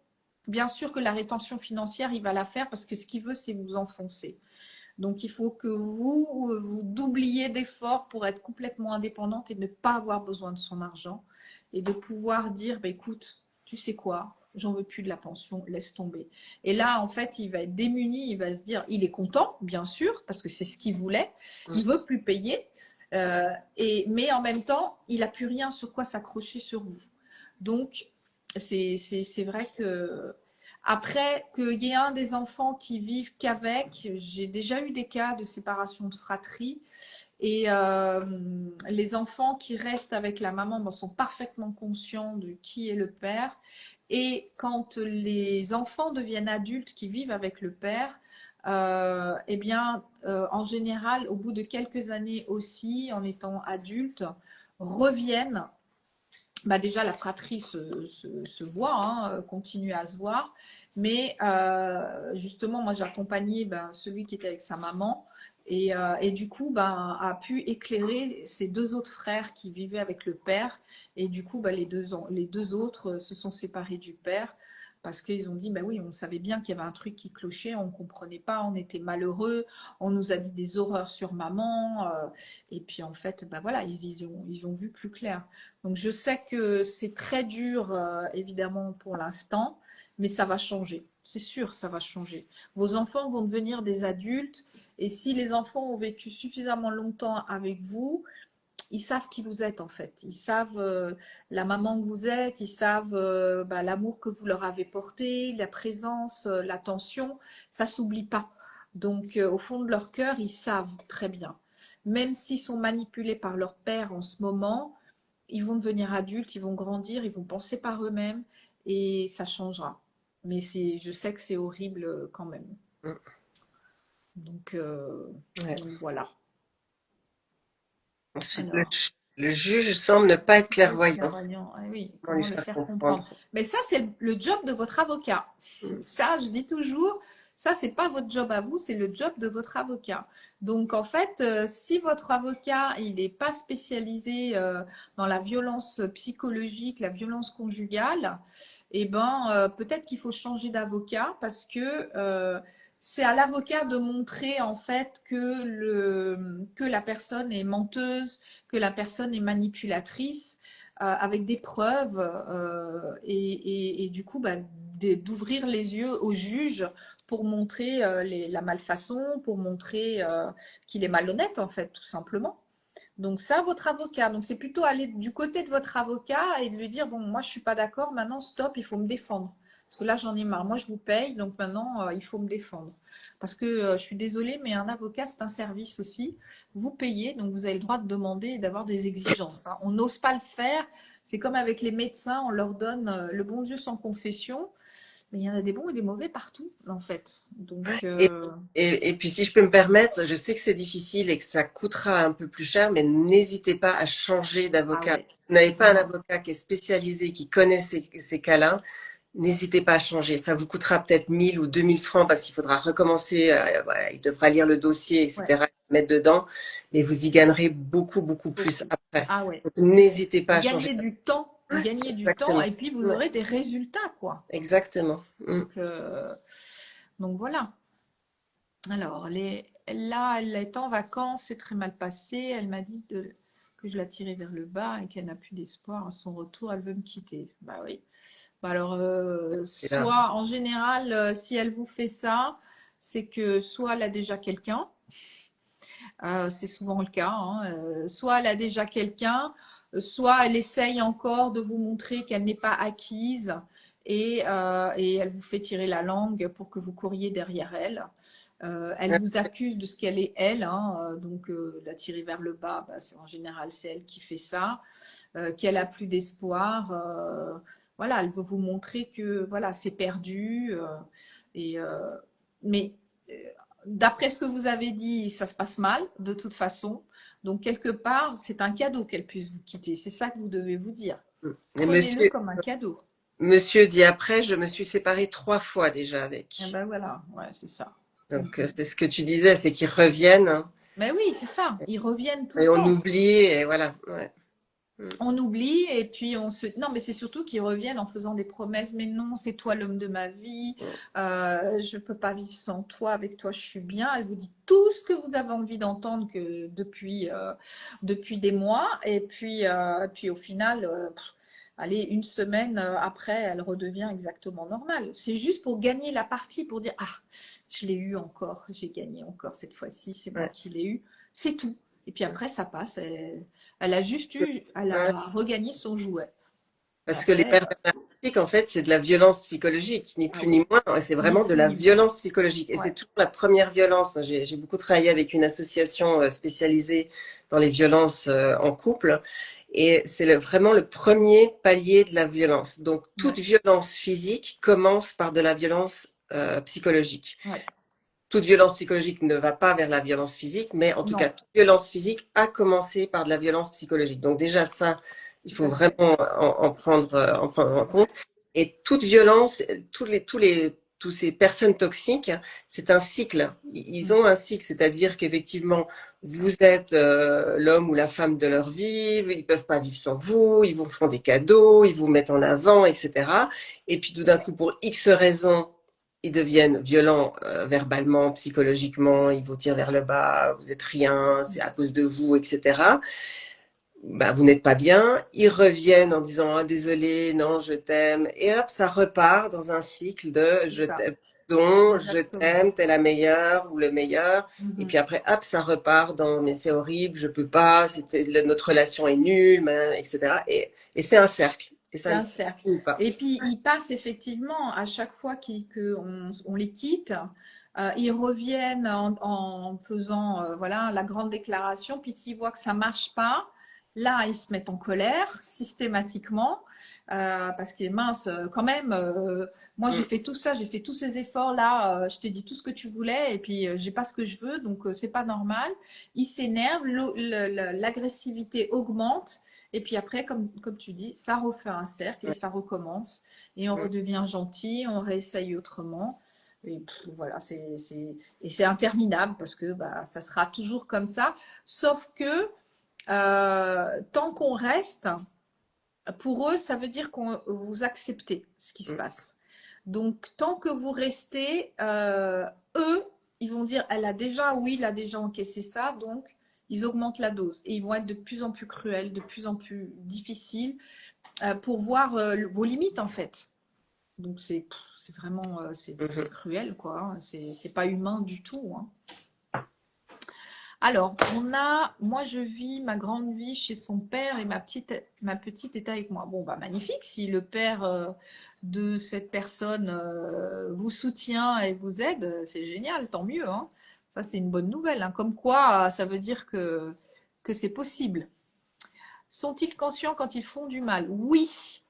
A: bien sûr que la rétention financière, il va la faire parce que ce qu'il veut, c'est vous enfoncer. Donc, il faut que vous doubliez d'efforts pour être complètement indépendante et ne pas avoir besoin de son argent et de pouvoir dire, bah, écoute, tu sais quoi, j'en veux plus de la pension, laisse tomber. Et là, en fait, il va être démuni, il va se dire, il est content, bien sûr, parce que c'est ce qu'il voulait, il veut plus payer, mais en même temps, il n'a plus rien sur quoi s'accrocher sur vous. Donc, c'est vrai que après, qu'il y ait un des enfants qui vivent qu'avec, j'ai déjà eu des cas de séparation de fratrie. Et les enfants qui restent avec la maman ben, sont parfaitement conscients de qui est le père. Et quand les enfants deviennent adultes qui vivent avec le père, eh bien, en général, au bout de quelques années aussi, en étant adultes, reviennent bah déjà la fratrie se voit, hein, continue à se voir. Mais justement, moi j'ai accompagné ben, celui qui était avec sa maman et du coup ben, a pu éclairer ses 2 autres frères qui vivaient avec le père. Et du coup, ben, les deux autres se sont séparés du père. Parce qu'ils ont dit, ben oui, on savait bien qu'il y avait un truc qui clochait, on ne comprenait pas, on était malheureux, on nous a dit des horreurs sur maman. Et puis en fait, ben voilà, ils ont vu plus clair. Donc je sais que c'est très dur, évidemment, pour l'instant, mais ça va changer. C'est sûr, ça va changer. Vos enfants vont devenir des adultes. Et si les enfants ont vécu suffisamment longtemps avec vous, ils savent qui vous êtes en fait. Ils savent la maman que vous êtes, ils savent bah, l'amour que vous leur avez porté, la présence, l'attention. Ça s'oublie pas. Donc au fond de leur cœur, ils savent très bien. Même s'ils sont manipulés par leur père en ce moment, ils vont devenir adultes, ils vont grandir, ils vont penser par eux-mêmes et ça changera. Mais je sais que c'est horrible quand même.
B: Mm.
A: Donc,
B: Ouais.
A: donc voilà.
B: Ensuite,
A: Alors.
B: le juge semble ne pas être clairvoyant.
A: Ah oui,
B: Comment lui
A: comment le
B: faire
A: faire comprendre?
B: comprendre?
A: Mais ça, c'est le job de votre avocat.
B: Mm.
A: Ça, je dis toujours, ça, c'est pas votre job à vous, c'est le job de votre avocat. Donc, en fait, si votre avocat, il n'est pas spécialisé dans la violence psychologique, la violence conjugale, eh ben, peut-être qu'il faut changer d'avocat parce que c'est à l'avocat de montrer en fait que la personne est menteuse, que la personne est manipulatrice avec des preuves et du coup bah, d'ouvrir les yeux au juge pour montrer la malfaçon, pour montrer qu'il est malhonnête en fait tout simplement. Donc ça, votre avocat. Donc c'est plutôt aller du côté de votre avocat et de lui dire, bon, moi je suis pas d'accord, maintenant stop, il faut me défendre. Parce que là j'en ai marre, moi je vous paye, donc maintenant il faut me défendre. Parce que je suis désolée, mais un avocat c'est un service aussi. Vous payez, donc vous avez le droit de demander et d'avoir des exigences. Hein. On n'ose pas le faire. C'est comme avec les médecins, on leur donne le bon Dieu sans confession. Mais il y en a des bons et des mauvais partout, en fait. Donc,
B: Et, et puis, si je peux me permettre, je sais que c'est difficile et que ça coûtera un peu plus cher, mais n'hésitez pas à changer
A: ah
B: d'avocat.
A: ouais,
B: Vous n'avez pas un
A: non,
B: avocat qui est spécialisé, qui connaît ces cas-là. N'hésitez pas à changer. Ça vous coûtera peut-être 1000 ou 2000 francs parce qu'il faudra recommencer. Voilà, il devra lire le dossier,
A: ouais,
B: etc., mettre dedans. Mais vous y gagnerez beaucoup, beaucoup plus
A: beaucoup.
B: après.
A: Ah ouais.
B: Donc, n'hésitez pas à changer.
A: Gagner du temps,
B: Exactement.
A: et puis vous
B: Ouais,
A: aurez des résultats, quoi.
B: exactement. Mm.
A: Donc, donc voilà. Alors, là, elle est en vacances, c'est très mal passé. Elle m'a dit que je la tirais vers le bas et qu'elle n'a plus d'espoir. À son retour, elle veut me quitter. Bah oui. Bah alors,
B: Et là,
A: soit en général, si elle vous fait ça, c'est que soit elle a déjà quelqu'un, c'est souvent le cas, hein, soit elle a déjà quelqu'un, soit elle essaye encore de vous montrer qu'elle n'est pas acquise et elle vous fait tirer la langue pour que vous couriez derrière elle. Elle vous accuse de ce qu'elle est elle, hein, donc la tirer vers le bas, bah, en général c'est elle qui fait ça, qu'elle a plus d'espoir. Voilà, elle veut vous montrer que voilà c'est perdu. Et, mais d'après ce que vous avez dit, ça se passe mal de toute façon. Donc quelque part, c'est un cadeau qu'elle puisse vous quitter. C'est ça que vous devez vous dire.
B: et
A: Prenez-le comme un cadeau.
B: monsieur dit après, je me suis séparée 3 fois déjà
A: Et
B: avec.
A: ben voilà, ouais, c'est ça.
B: Donc, c'est ce que tu disais, c'est qu'ils reviennent, hein,
A: Mais oui, c'est ça. Ils reviennent tout le
B: et on
A: temps.
B: oublie, et voilà. Ouais. Mm.
A: On oublie et puis on se. Non, mais c'est surtout qu'ils reviennent en faisant des promesses. Mais non, c'est toi l'homme de ma vie. Je peux pas vivre sans toi. Avec toi, je suis bien. Elle vous dit tout ce que vous avez envie d'entendre que depuis des mois. Et puis au final, allez, une semaine après, elle redevient exactement normale. C'est juste pour gagner la partie, pour dire ah, je l'ai eu encore, j'ai gagné encore cette fois-ci, c'est moi
B: Ouais.
A: qui l'ai eu. C'est tout. Et puis après, ça passe. Elle a juste eu, elle
B: Ouais.
A: a regagné son jouet.
B: Parce que les
A: Après,
B: pervers narcissiques, en fait, c'est de la violence psychologique, ni
A: ah
B: plus
A: oui,
B: ni moins. C'est
A: ni
B: vraiment de
A: plus
B: la
A: ni moins.
B: violence psychologique. Et
A: Ouais,
B: c'est toujours la première violence. Moi, j'ai beaucoup travaillé avec une association spécialisée dans les violences en couple. Et c'est vraiment le premier palier de la violence. Donc, toute
A: ouais,
B: violence physique commence par de la violence psychologique.
A: ouais.
B: Toute violence psychologique ne va pas vers la violence physique, mais en tout cas,
A: Non,
B: toute violence physique a commencé par de la violence psychologique. Donc déjà, ça, il
A: tout
B: faut
A: à fait.
B: vraiment en prendre en
A: Ouais,
B: compte. Et toute violence, tous les tous ces personnes toxiques, c'est un cycle. Ils ont un cycle, c'est-à-dire qu'effectivement, vous êtes l'homme ou la femme de leur vie, ils peuvent pas vivre sans vous, ils vous font des cadeaux, ils vous mettent en avant, etc. Et puis tout d'un coup, pour X raisons, ils deviennent violents verbalement, psychologiquement, ils vous tirent vers le bas, vous êtes rien, c'est à cause de vous, etc. Bah, vous n'êtes pas bien, ils reviennent en disant ah, désolé, non, je t'aime, et hop, ça repart dans un cycle de je
A: Ça,
B: t'aime, donc je
A: exactement.
B: t'aime, t'es la meilleure ou le meilleur, et puis après, hop, ça repart dans mais c'est horrible, je peux pas, notre relation est nulle, etc. Et c'est un cercle, et
A: C'est
B: ça ne
A: un
B: se
A: cercle.
B: finit pas.
A: Et puis, ils passent effectivement, à chaque fois qu'on les quitte, ils reviennent en faisant voilà, la grande déclaration. Puis, s'ils voient que ça ne marche pas, là, ils se mettent en colère systématiquement. Parce que mince, quand même, moi, j'ai
B: Mm.
A: fait tout ça, j'ai fait tous ces efforts-là. Je t'ai dit tout ce que tu voulais, et puis, j'ai pas ce que je veux, donc, c'est pas normal. Ils s'énervent, l'agressivité augmente. Et puis après, comme tu dis, ça refait un cercle et
B: Ouais.
A: ça recommence. Et on
B: Mm.
A: redevient gentil, on réessaye autrement. Et voilà, et c'est interminable parce que bah, ça sera toujours comme ça. Sauf que tant qu'on reste, pour eux, ça veut dire qu'on vous acceptez ce qui se
B: Mm.
A: passe. Donc, tant que vous restez, eux, ils vont dire, oui, il a déjà encaissé ça, donc ils augmentent la dose et ils vont être de plus en plus cruels, de plus en plus difficiles pour voir vos limites en fait. Donc c'est vraiment c'est
B: Mhm.
A: cruel quoi. Hein. C'est pas humain du tout. Hein. Alors, moi je vis ma grande vie chez son père et ma petite est avec moi. Bon, bah magnifique, si le père de cette personne vous soutient et vous aide, c'est génial, tant mieux. Hein. Ça, c'est une bonne nouvelle. Hein. Comme quoi, ça veut dire que c'est possible. Sont-ils conscients quand ils font du mal? Oui.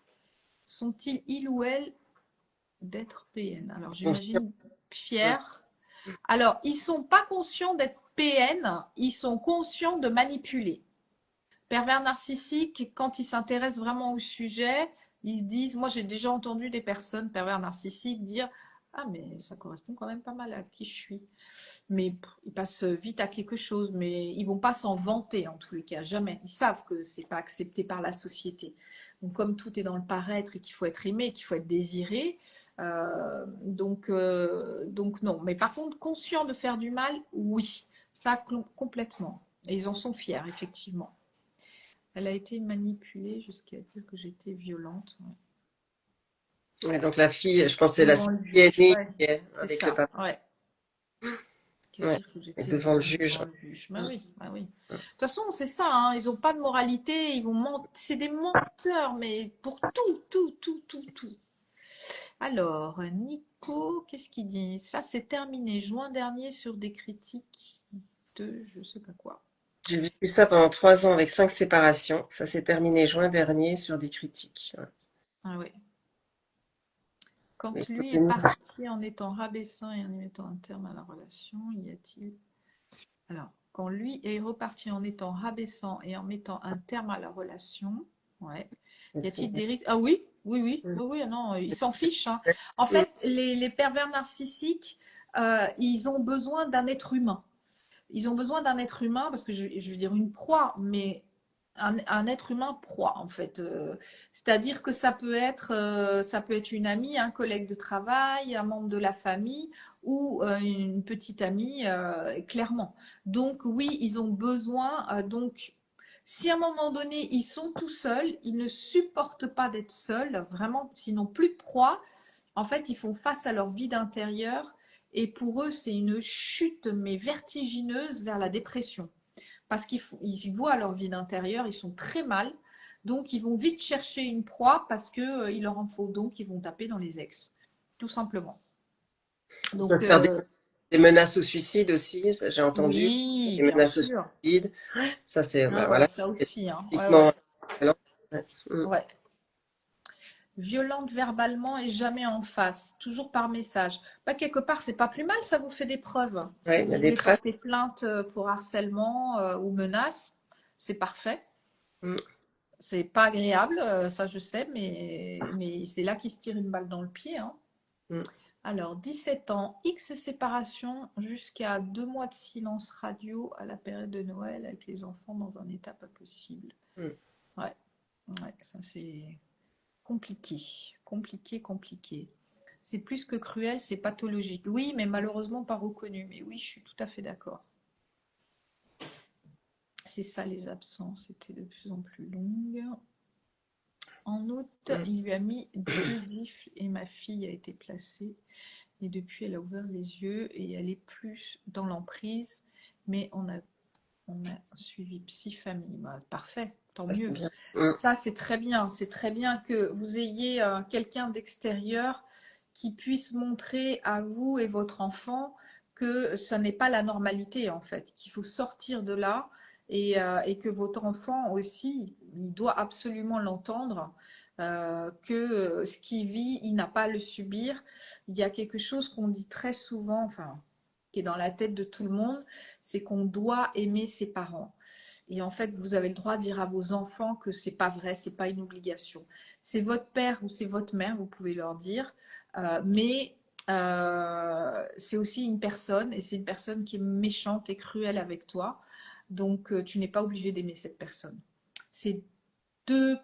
A: Sont-ils, il ou elle, d'être PN? Alors,
B: Conscient.
A: j'imagine
B: Mm.
A: fiers. Alors, ils sont pas conscients d'être PN, ils sont conscients de manipuler. Pervers narcissique, quand ils s'intéressent vraiment au sujet, ils se disent, moi j'ai déjà entendu des personnes pervers narcissiques dire, ah mais ça correspond quand même pas mal à qui je suis. Mais ils passent vite à quelque chose, mais ils vont pas s'en vanter en tous les cas, jamais. Ils savent que c'est pas accepté par la société. Donc comme tout est dans le paraître et qu'il faut être aimé, qu'il faut être désiré, donc non. Mais par contre, conscient de faire du mal, oui, ça complètement. Et ils en sont fiers, effectivement. Elle a été manipulée jusqu'à dire que j'étais violente. Ouais.
B: Ouais, donc la fille, je pense que c'est la
A: Devant le juge,
B: aînée
A: ouais,
B: qui est
A: c'est
B: avec le
A: ça,
B: papa.
A: ouais. Qu'à
B: Ouais.
A: dire que
B: Et
A: j'étais
B: devant le
A: violente
B: juge.
A: devant le juge. Bah
B: Mm.
A: oui, bah oui. De toute façon, c'est ça, hein, ils n'ont pas de moralité, ils vont mentir. C'est des menteurs, mais pour tout, tout, tout, tout, tout. Alors, Nico, qu'est-ce qu'il dit? Ça, c'est terminé juin dernier sur des critiques de je sais pas quoi.
B: J'ai vécu ça pendant 3 ans avec 5 séparations. Ça s'est terminé juin dernier sur des critiques. Ouais.
A: Ah oui.
B: Mais
A: Quand
B: il faut
A: lui est
B: tenir.
A: parti en étant rabaissant et en y mettant un terme à la relation, y a-t-il Alors, quand lui est reparti en étant rabaissant et en mettant un terme à la relation, ouais. Y a-t-il des risques? Ah oui, oui, oui,
B: Mm.
A: oui, oui, non, ils s'en fichent. Hein. En
B: Mm.
A: fait, les pervers narcissiques, ils ont besoin d'un être humain. Ils ont besoin d'un être humain, parce que je veux dire une proie, mais un être humain proie, en fait. C'est-à-dire que ça peut être une amie, un collègue de travail, un membre de la famille ou une petite amie, clairement. Donc oui, ils ont besoin. Donc, si à un moment donné, ils sont tout seuls, ils ne supportent pas d'être seuls, vraiment, sinon plus de proie, en fait, ils font face à leur vide intérieur et pour eux, c'est une chute, mais vertigineuse vers la dépression. Parce qu'ils voient leur vide intérieur, ils sont très mal. Donc, ils vont vite chercher une proie parce qu'il leur en faut. Donc, ils vont taper dans les ex. Tout simplement.
B: On peut
A: Donc,
B: faire des menaces au suicide aussi, ça j'ai entendu.
A: oui,
B: Des
A: bien
B: menaces au
A: sûr.
B: suicide. Ça, c'est, bah,
A: Ah
B: voilà.
A: ouais, ça
B: C'est
A: aussi. Hein. Ouais,
B: typiquement
A: ouais.
B: violent. Ouais. Mm.
A: Ouais. Violente verbalement et jamais en face, toujours par message. Bah, quelque part, c'est pas plus mal, ça vous fait des preuves.
B: Ouais,
A: Si
B: il y a
A: vous
B: des
A: voulez
B: traces.
A: porter plainte pour harcèlement ou menace, c'est parfait.
B: Mm.
A: C'est pas agréable, ça je sais, mais c'est là qu'il se tire une balle dans le pied. Hein.
B: Mm.
A: Alors, 17 ans, X séparation jusqu'à 2 mois de silence radio à la période de Noël avec les enfants dans un état pas possible.
B: Mm.
A: Ouais, ouais, ça c'est compliqué, compliqué, compliqué. C'est plus que cruel, c'est pathologique. Oui, mais malheureusement pas reconnu. Mais oui, je suis tout à fait d'accord. C'est ça les absences, c'était de plus en plus longues. En août, il lui a mis 2 gifles et ma fille a été placée. Et depuis, elle a ouvert les yeux et elle est plus dans l'emprise. Mais on a suivi psy-famille. Bah, parfait, tant
B: Ça, c'est
A: mieux.
B: bien.
A: Ça, c'est très bien. C'est très bien que vous ayez quelqu'un d'extérieur qui puisse montrer à vous et votre enfant que ce n'est pas la normalité, en fait, qu'il faut sortir de là et que votre enfant aussi, il doit absolument l'entendre, que ce qu'il vit, il n'a pas à le subir. Il y a quelque chose qu'on dit très souvent, enfin, qui est dans la tête de tout le monde, c'est qu'on doit aimer ses parents. Et en fait, vous avez le droit de dire à vos enfants que c'est pas vrai, c'est pas une obligation. C'est votre père ou c'est votre mère, vous pouvez leur dire, mais c'est aussi une personne et c'est une personne qui est méchante et cruelle avec toi. Donc, tu n'es pas obligé d'aimer cette personne. C'est deux,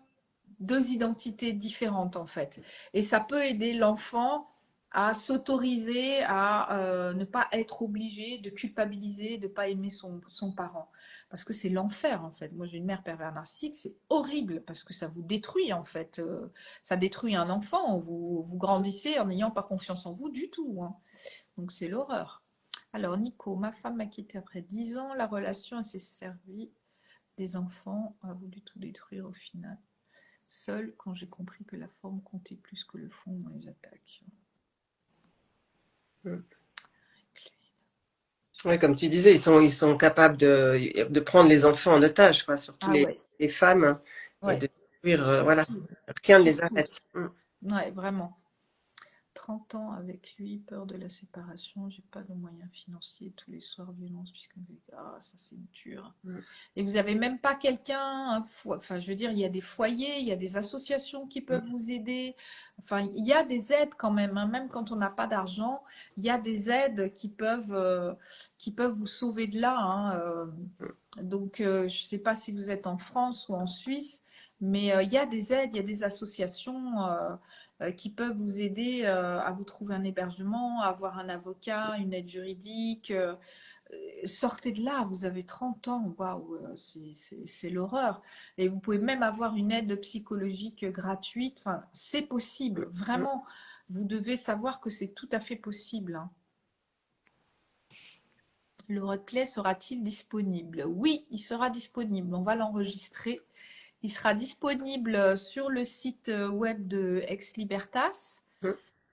A: deux identités différentes en fait. Et ça peut aider l'enfant à s'autoriser à ne pas être obligé de culpabiliser, de ne pas aimer son parent. Parce que c'est l'enfer en fait. Moi j'ai une mère pervers narcissique, c'est horrible parce que ça vous détruit en fait. Ça détruit un enfant, vous grandissez en n'ayant pas confiance en vous du tout, hein. Donc c'est l'horreur. Alors Nico, ma femme m'a quitté après 10 ans, la relation s'est servie des enfants, a voulu tout détruire au final. Seul quand j'ai compris que la forme comptait plus que le fond dans les attaques.
B: Ouais, comme tu disais, ils sont capables de prendre les enfants en otage, quoi, surtout
A: Ah ouais,
B: les femmes, et
A: ouais,
B: de détruire,
A: c'est
B: voilà,
A: horrible.
B: rien ne
A: C'est
B: les
A: fou.
B: arrête.
A: Ouais, vraiment. 30 ans avec lui, peur de la séparation, j'ai pas de moyens financiers, tous les soirs violence, puisque ah, ça c'est dur. Et vous avez même pas quelqu'un, enfin je veux dire, il y a des foyers, il y a des associations qui peuvent vous aider. Enfin, il y a des aides quand même, hein, même quand on n'a pas d'argent, il y a des aides qui peuvent vous sauver de là, hein, donc, je ne sais pas si vous êtes en France ou en Suisse, mais il y a des aides, il y a des associations qui peuvent vous aider à vous trouver un hébergement, à avoir un avocat, une aide juridique. Sortez de là, vous avez 30 ans, waouh, c'est l'horreur. Et vous pouvez même avoir une aide psychologique gratuite. Enfin, c'est possible, vraiment. Vous devez savoir que c'est tout à fait possible, hein. Le replay sera-t-il disponible? Oui, il sera disponible. On va l'enregistrer. Il sera disponible sur le site web de Ex Libertas.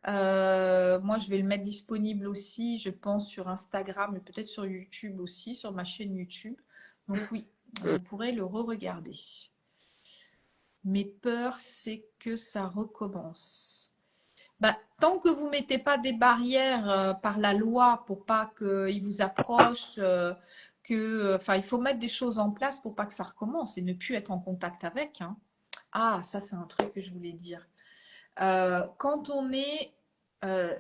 A: Moi, je vais le mettre disponible aussi, je pense, sur Instagram et peut-être sur YouTube aussi, sur ma chaîne YouTube. Donc oui, vous pourrez le re-regarder. Mes peurs, c'est que ça recommence. Bah, tant que vous ne mettez pas des barrières par la loi pour pas qu'ils vous approchent, enfin, il faut mettre des choses en place pour pas que ça recommence et ne plus être en contact avec, hein. Ah, ça, c'est un truc que je voulais dire. Quand on est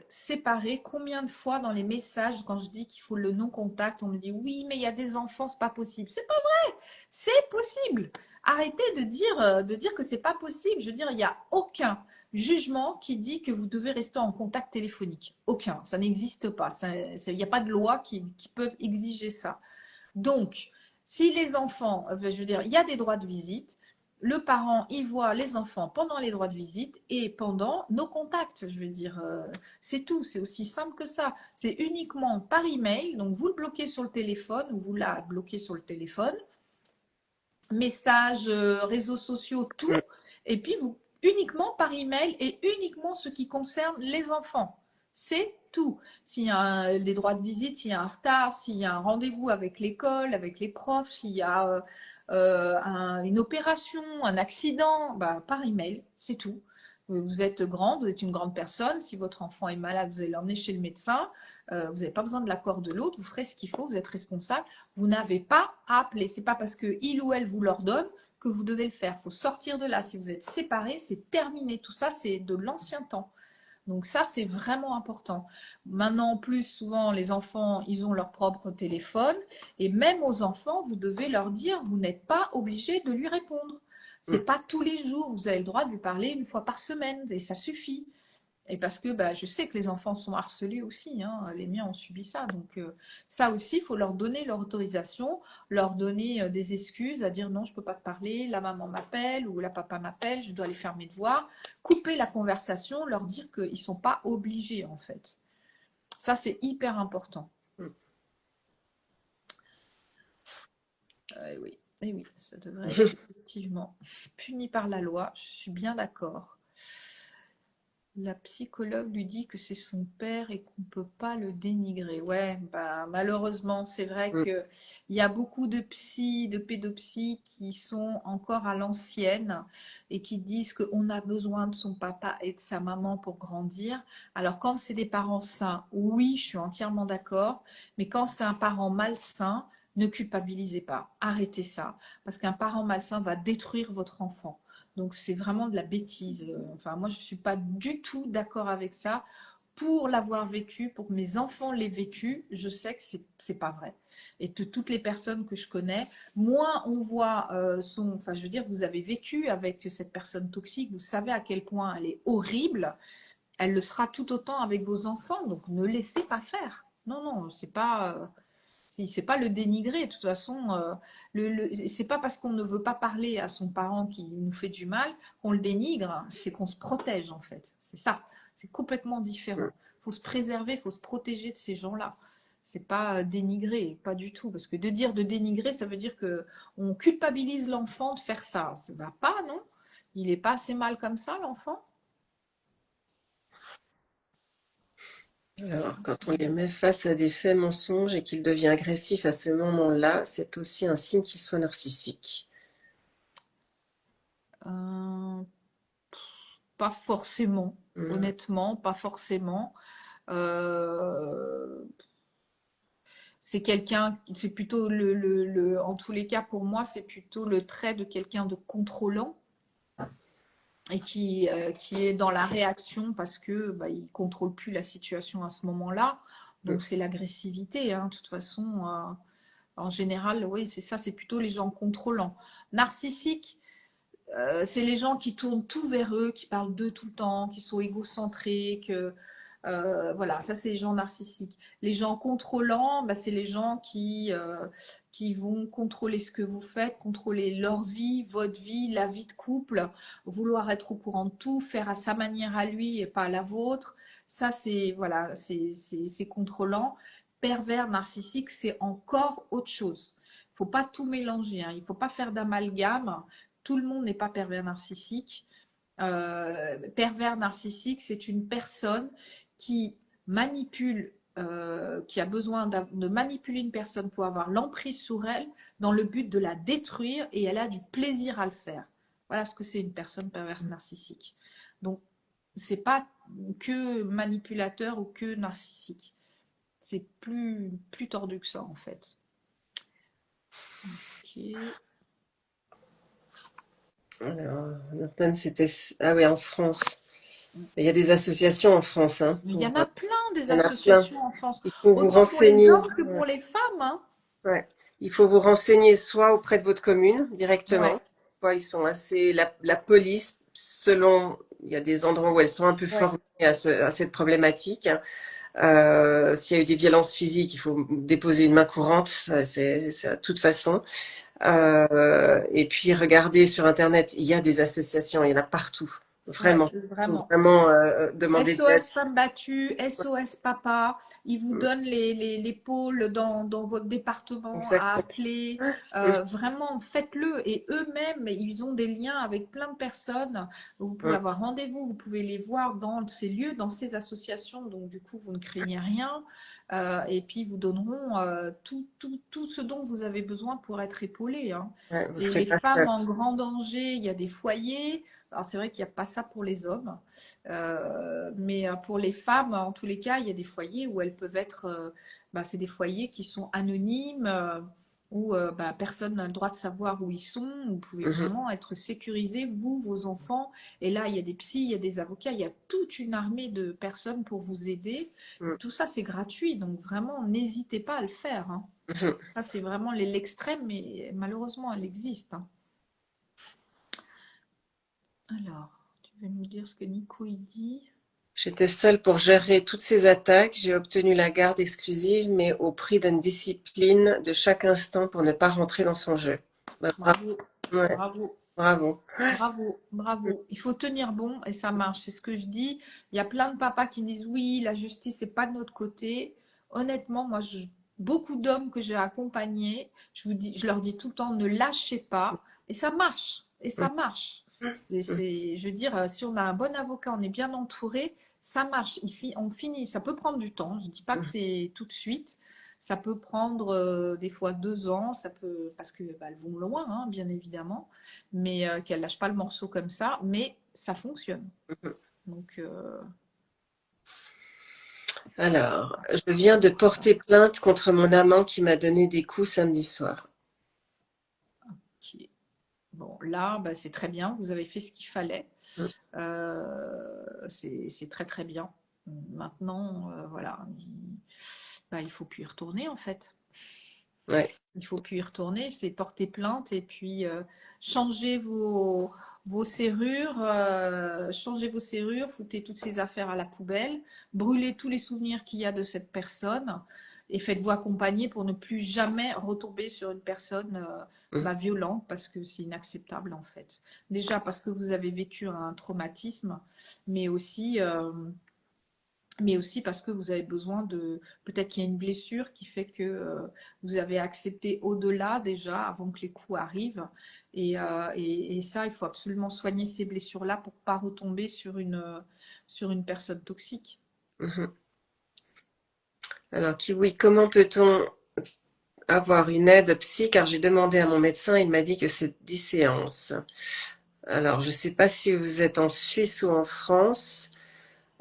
A: séparé, combien de fois dans les messages, quand je dis qu'il faut le non-contact, on me dit oui, mais il y a des enfants, c'est pas possible. C'est pas vrai, c'est possible. Arrêtez de dire que c'est pas possible. Je veux dire, il n'y a aucun jugement qui dit que vous devez rester en contact téléphonique. Aucun, ça n'existe pas. Il n'y a pas de loi qui peuvent exiger ça. Donc, si les enfants, je veux dire, il y a des droits de visite, le parent, il voit les enfants pendant les droits de visite et pendant nos contacts. Je veux dire, c'est tout, c'est aussi simple que ça. C'est uniquement par email, donc vous le bloquez sur le téléphone ou vous la bloquez sur le téléphone, messages, réseaux sociaux, tout, et puis vous uniquement par email et uniquement ce qui concerne les enfants. C'est tout. S'il y a des droits de visite, s'il y a un retard, s'il y a un rendez-vous avec l'école, avec les profs, s'il y a une opération, un accident, bah, par email, c'est tout. Vous êtes grande, vous êtes une grande personne. Si votre enfant est malade, vous allez l'emmener chez le médecin. Vous n'avez pas besoin de l'accord de l'autre. Vous ferez ce qu'il faut. Vous êtes responsable. Vous n'avez pas à appeler. C'est pas parce que il ou elle vous l'ordonne que vous devez le faire. Il faut sortir de là. Si vous êtes séparés, c'est terminé. Tout ça, c'est de l'ancien temps. Donc ça, c'est vraiment important. Maintenant, en plus, souvent, les enfants, ils ont leur propre téléphone. Et même aux enfants, vous devez leur dire, vous n'êtes pas obligé de lui répondre. C'est
B: Mm.
A: pas tous les jours. Vous avez le droit de lui parler une fois par semaine. Et ça suffit. Et parce que bah, je sais que les enfants sont harcelés aussi, hein, les miens ont subi ça. Donc ça aussi, il faut leur donner leur autorisation, leur donner des excuses, à dire non, je ne peux pas te parler, la maman m'appelle ou la papa m'appelle, je dois aller faire mes devoirs. Couper la conversation, leur dire qu'ils ne sont pas obligés en fait. Ça, c'est hyper important.
B: Mm.
A: Oui, et oui, ça devrait être effectivement puni par la loi, je suis bien d'accord. La psychologue lui dit que c'est son père et qu'on ne peut pas le dénigrer. Ouais, bah, malheureusement, c'est vrai
B: Mm.
A: qu'il y a beaucoup de psys, de pédopsies qui sont encore à l'ancienne et qui disent qu'on a besoin de son papa et de sa maman pour grandir. Alors, quand c'est des parents sains, oui, je suis entièrement d'accord. Mais quand c'est un parent malsain, ne culpabilisez pas. Arrêtez ça. Parce qu'un parent malsain va détruire votre enfant. Donc c'est vraiment de la bêtise. Enfin, moi, je ne suis pas du tout d'accord avec ça. Pour l'avoir vécu, pour que mes enfants l'aient vécu, je sais que c'est pas vrai. Et de toutes les personnes que je connais, moins on voit enfin, je veux dire, vous avez vécu avec cette personne toxique, vous savez à quel point elle est horrible. Elle le sera tout autant avec vos enfants. Donc ne laissez pas faire. Non, non, c'est pas. C'est pas le dénigrer. De toute façon, c'est pas parce qu'on ne veut pas parler à son parent qui nous fait du mal qu'on le dénigre. C'est qu'on se protège en fait. C'est ça. C'est complètement
B: Mm.
A: différent. Il faut se préserver, il faut se protéger de ces gens-là. C'est pas dénigrer, pas du tout. Parce que de dire de dénigrer, ça veut dire que on culpabilise l'enfant de faire ça. Ça va pas, non? Il est pas assez mal comme ça, l'enfant?
B: Alors, quand on les met face à des faits mensonges et qu'il devient agressif à ce moment-là, c'est aussi un signe qu'il soit narcissique.
A: Euh, Pas forcément.
B: Mm.
A: Honnêtement, pas forcément. Euh, c'est quelqu'un, c'est plutôt en tous les cas pour moi, c'est plutôt le trait de quelqu'un de contrôlant et qui est dans la réaction parce que bah, il contrôle plus la situation à ce moment-là.
B: Mm.
A: Donc c'est l'agressivité, hein, de toute façon. En général, oui, c'est ça, c'est plutôt les gens contrôlants. Narcissiques, c'est les gens qui tournent tout vers eux, qui parlent d'eux tout le temps, qui sont égocentriques. Voilà, ça c'est les gens narcissiques. Les gens contrôlants, bah, c'est les gens qui vont contrôler ce que vous faites, contrôler leur vie, votre vie, la vie de couple, vouloir être au courant de tout, faire à sa manière à lui et pas à la vôtre. Ça c'est voilà, c'est contrôlant. Pervers narcissique, c'est encore autre chose. Il faut pas tout mélanger, hein. Il faut pas faire d'amalgame. Tout le monde n'est pas pervers narcissique. Pervers narcissique, c'est une personne qui manipule, qui a besoin de manipuler une personne pour avoir l'emprise sur elle dans le but de la détruire et elle a du plaisir à le faire. Voilà ce que c'est une personne perverse narcissique. Donc, c'est pas que manipulateur ou que narcissique. C'est plus tordu que ça en fait. Ok.
B: Alors, Norton, c'était... Ah oui, en France. Il y a des associations en France, hein,
A: Mais il y en a plein des
B: il y en a plein.
A: associations en France,
B: Il faut vous
A: autant pour les
B: renseigner.
A: hommes que pour les femmes, hein.
B: Ouais. Il faut vous renseigner soit auprès de votre commune directement.
A: Ouais,
B: Soit ils sont assez. La police, selon. Il y a des endroits où elles sont un peu
A: ouais.
B: formées à cette problématique. S'il y a eu des violences physiques, il faut déposer une main courante, ça, c'est de toute façon. Et puis regardez sur Internet, il y a des associations, il y en a partout.
A: Ouais,
B: Vraiment, faut
A: vraiment.
B: vraiment demander de l'aide.
A: SOS Femmes Battues, SOS Papa, ils vous donnent les pôles dans votre département à
B: Exactement.
A: appeler. Vraiment, faites-le. Et eux-mêmes, ils ont des liens avec plein de personnes. Vous pouvez avoir rendez-vous, vous pouvez les voir dans ces lieux, dans ces associations. Donc, du coup, vous ne craignez rien. Et puis, ils vous donneront tout ce dont vous avez besoin pour être épaulé, hein.
B: Ouais, vous
A: Et
B: serez
A: les
B: pas
A: femmes
B: seul.
A: en grand danger, il y a des foyers. Alors, c'est vrai qu'il n'y a pas ça pour les hommes. Mais pour les femmes, en tous les cas, il y a des foyers où elles peuvent être. Bah, c'est des foyers qui sont anonymes. où personne n'a le droit de savoir où ils sont. Vous pouvez
B: mhm,
A: vraiment être sécurisé, vous, vos enfants. Et là, il y a des psys, il y a des avocats, il y a toute une armée de personnes pour vous aider. Et
B: mhm,
A: tout ça, c'est gratuit. Donc vraiment, n'hésitez pas à le faire, hein.
B: mhm.
A: Ça, c'est vraiment l'extrême, mais malheureusement, elle existe, hein. Alors, tu veux nous dire ce que Nico il dit?
B: J'étais seule pour gérer toutes ces attaques. J'ai obtenu la garde exclusive, mais au prix d'une discipline de chaque instant pour ne pas rentrer dans son jeu. Bah, bravo.
A: Bravo,
B: Ouais,
A: bravo.
B: bravo.
A: Bravo, bravo. Il faut tenir bon et ça marche. C'est ce que je dis. Il y a plein de papas qui me disent oui, la justice n'est pas de notre côté. Honnêtement, beaucoup d'hommes que j'ai accompagnés, je leur dis tout le temps ne lâchez pas et ça marche. Et ça marche. Et je veux dire, si on a un bon avocat, on est bien entouré, ça marche. On finit. Ça peut prendre du temps. Je ne dis pas que c'est tout de suite. Ça peut prendre des fois 2 ans. Parce que elles vont loin, hein, bien évidemment, mais qu'elle lâche pas le morceau comme ça, mais ça fonctionne. Donc,
B: Alors, je viens de porter plainte contre mon amant qui m'a donné des coups samedi soir.
A: ok. Bon, là, c'est très bien, vous avez fait ce qu'il fallait. C'est très très bien. Maintenant, voilà, il faut plus y retourner en fait.
B: Ouais.
A: Il faut plus y retourner, c'est porter plainte et puis changer vos serrures, foutez toutes ces affaires à la poubelle, brûlez tous les souvenirs qu'il y a de cette personne et faites-vous accompagner pour ne plus jamais retomber sur une personne violente parce que c'est inacceptable en fait. Déjà parce que vous avez vécu un traumatisme, mais aussi parce que vous avez besoin peut-être qu'il y a une blessure qui fait que vous avez accepté au-delà déjà avant que les coups arrivent. Et ça, il faut absolument soigner ces blessures-là pour pas retomber sur une personne toxique.
B: Mhm. Alors, Kiwi, comment peut-on avoir une aide psy? Car j'ai demandé à mon médecin, il m'a dit que c'est 10 séances. Alors, je ne sais pas si vous êtes en Suisse ou en France.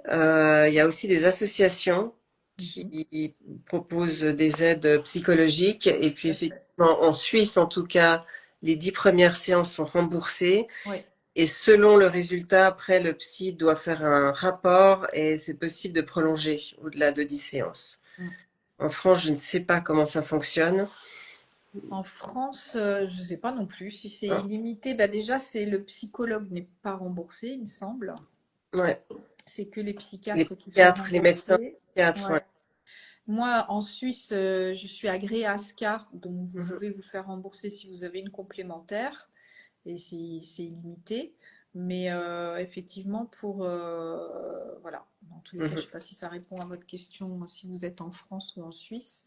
B: Il y a aussi des associations
A: Mhm.
B: qui proposent des aides psychologiques. Et puis,
A: Tout à fait.
B: effectivement, en Suisse, en tout cas, les 10 premières séances sont remboursées.
A: Oui.
B: Et selon le résultat, après, le psy doit faire un rapport et c'est possible de prolonger au-delà de 10 séances.
A: Mm.
B: En France, je ne sais pas comment ça fonctionne.
A: En France, je ne sais pas non plus si c'est
B: Ah,
A: illimité. Déjà, c'est le psychologue n'est pas remboursé, il me semble.
B: ouais.
A: C'est que les
B: Les
A: psychiatres qui sont
B: psychiatres, les médecins
A: remboursés.
B: psychiatres,
A: Ouais.
B: ouais.
A: Moi, en Suisse, je suis agréée à ASCAR, donc vous
B: Mhm,
A: pouvez vous faire rembourser si vous avez une complémentaire, et c'est illimité. Mais effectivement, voilà, dans tous les cas, je ne
B: mhm.
A: sais pas si ça répond à votre question, si vous êtes en France ou en Suisse.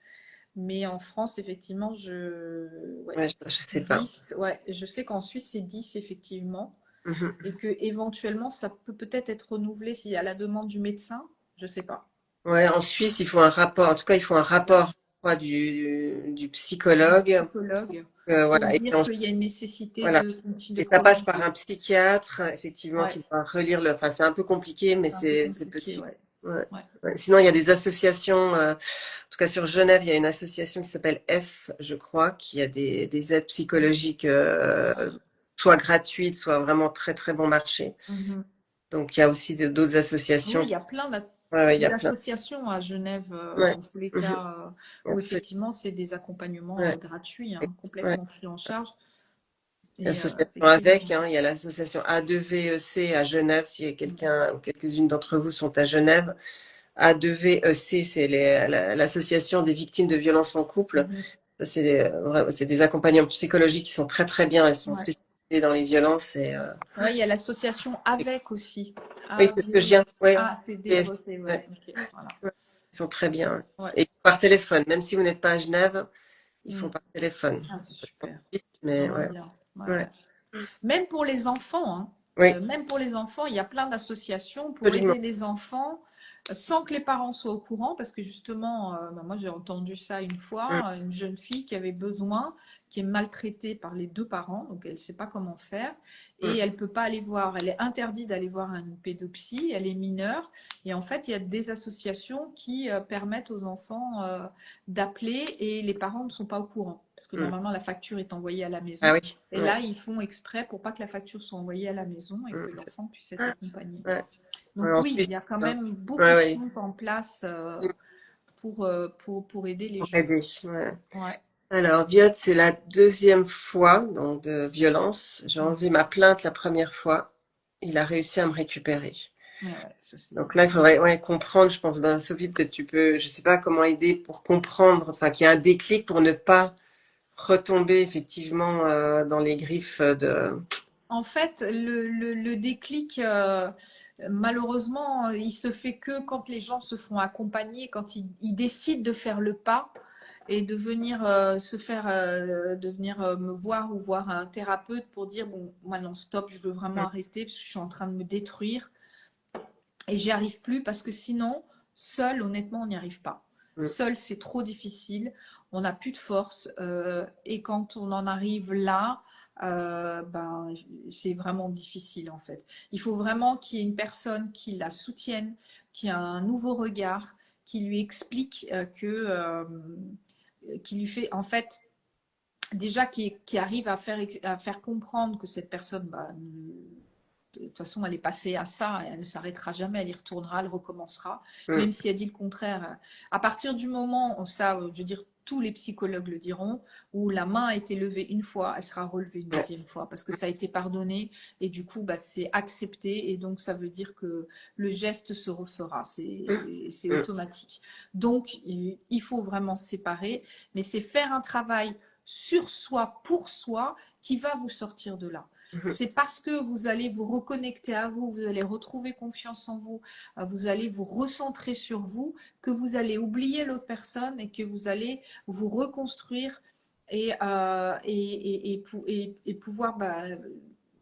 A: Mais en France, effectivement, ouais,
B: Ouais, je sais pas.
A: 10. Ouais, je sais qu'en Suisse, c'est 10, effectivement,
B: Mhm.
A: et que éventuellement, ça peut peut-être être renouvelé s'il y a la demande du médecin, je ne sais pas.
B: Ouais, en Suisse, il faut un rapport. En tout cas, il faut un
A: Ouais.
B: rapport, je crois, du
A: Du
B: psychologue.
A: psychologue pour
B: Voilà.
A: dire qu'il y a une nécessité
B: Voilà.
A: de continuer
B: Et
A: de
B: ça passe par
A: prolonger.
B: un psychiatre, effectivement,
A: Ouais,
B: qui doit relire le. Enfin, c'est un peu compliqué, mais
A: c'est un peu
B: c'est
A: compliqué,
B: possible.
A: ouais.
B: Ouais.
A: Ouais.
B: Ouais. Sinon, il y a des associations. En tout cas, sur Genève, il y a une association qui s'appelle F, je crois, qui a des aides psychologiques,
A: Ouais.
B: soit gratuites, soit vraiment très très bon marché.
A: Mhm.
B: Donc, il y a aussi d'autres
A: Oui,
B: associations.
A: il y a plein
B: Ouais, ouais, il y a plein.
A: d'associations à Genève,
B: Ouais.
A: dans tous les
B: Mhm.
A: cas, où
B: Absolument.
A: effectivement c'est des accompagnements
B: Ouais.
A: gratuits, hein,
B: Ouais.
A: complètement pris en charge. Et
B: L'association
A: effectivement,
B: avec, hein, il y a l'association A2VEC à Genève, si quelqu'un ou quelques-unes d'entre vous sont à Genève. A2VEC, c'est l'association des victimes de violences en couple.
A: mhm.
B: Ça, c'est des accompagnants psychologiques qui sont très très bien. Elles sont
A: Ouais.
B: spécialisées dans les violences.
A: Ouais, il y a l'association avec aussi.
B: Oui, c'est ce que je viens. Ouais,
A: ACD,
B: yes,
A: ok,
B: ouais,
A: ouais, ok, voilà.
B: ouais. Ils sont très bien.
A: Ouais.
B: Et par téléphone, même si vous n'êtes pas à Genève, ils font
A: Mm.
B: par téléphone.
A: Ah, c'est super. C'est
B: Mais
A: vraiment
B: ouais,
A: bien. Ouais,
B: ouais,
A: ouais. Même pour les enfants, hein.
B: oui,
A: Même pour les enfants, il y a plein d'associations pour
B: absolument.
A: aider les enfants sans que les parents soient au courant, parce que justement, moi j'ai entendu ça une
B: Mm,
A: fois, une jeune fille qui avait besoin, qui est maltraitée par les deux parents, donc elle ne sait pas comment faire, et
B: mm,
A: elle peut pas aller voir, elle est interdite d'aller voir une pédopsie, elle est mineure, et en fait il y a des associations qui permettent aux enfants d'appeler et les parents ne sont pas au courant. Parce que normalement, la facture est envoyée à la
B: Ah
A: maison.
B: oui,
A: Et là, ils font exprès pour pas que la facture soit envoyée à la maison et que l'enfant puisse être accompagné.
B: ouais.
A: Donc
B: Ouais, en
A: oui,
B: Suisse,
A: il y a quand
B: hein.
A: même beaucoup
B: Ouais,
A: de
B: ouais,
A: choses en place pour aider les
B: pour
A: gens.
B: aider. Ouais.
A: Ouais.
B: Alors, viol, c'est la deuxième fois donc, de violence. J'ai enlevé ma plainte la première fois. Il a réussi à me récupérer.
A: Ouais, ouais, ça c'est.
B: Donc là, il faudrait comprendre, je pense. Ben, Sophie, peut-être tu peux, je sais pas comment aider pour comprendre, enfin, qu'il y a un déclic pour ne pas retomber effectivement dans les griffes de.
A: En fait, le déclic, malheureusement, il se fait que quand les gens se font accompagner, quand ils décident de faire le pas et de venir de venir me voir ou voir un thérapeute pour dire bon, maintenant stop, je veux vraiment arrêter parce que je suis en train de me détruire et j'y arrive plus parce que sinon, seul, honnêtement, on n'y arrive pas.
B: Mm.
A: Seul, c'est trop difficile, on n'a plus de force et quand on en arrive là, ben, c'est vraiment difficile en fait. Il faut vraiment qu'il y ait une personne qui la soutienne, qui a un nouveau regard, qui lui explique qui lui fait en fait déjà qui arrive à faire comprendre que cette personne bah, de toute façon, elle est passée à ça, elle ne s'arrêtera jamais, elle y retournera, elle recommencera,
B: Mm.
A: même si elle dit le contraire. À partir du moment, ça, je veux dire, tous les psychologues le diront, où la main a été levée une fois, elle sera relevée une
B: Ouais.
A: deuxième fois, parce que ça a été pardonné, et du coup, bah, c'est accepté, et donc ça veut dire que le geste se refera, c'est
B: Mm.
A: automatique. Donc, il faut vraiment se séparer, mais c'est faire un travail sur soi, pour soi, qui va vous sortir de là.
B: Mm.
A: C'est parce que vous allez vous reconnecter à vous, vous allez retrouver confiance en vous, vous allez vous recentrer sur vous, que vous allez oublier l'autre personne et que vous allez vous reconstruire et pouvoir bah,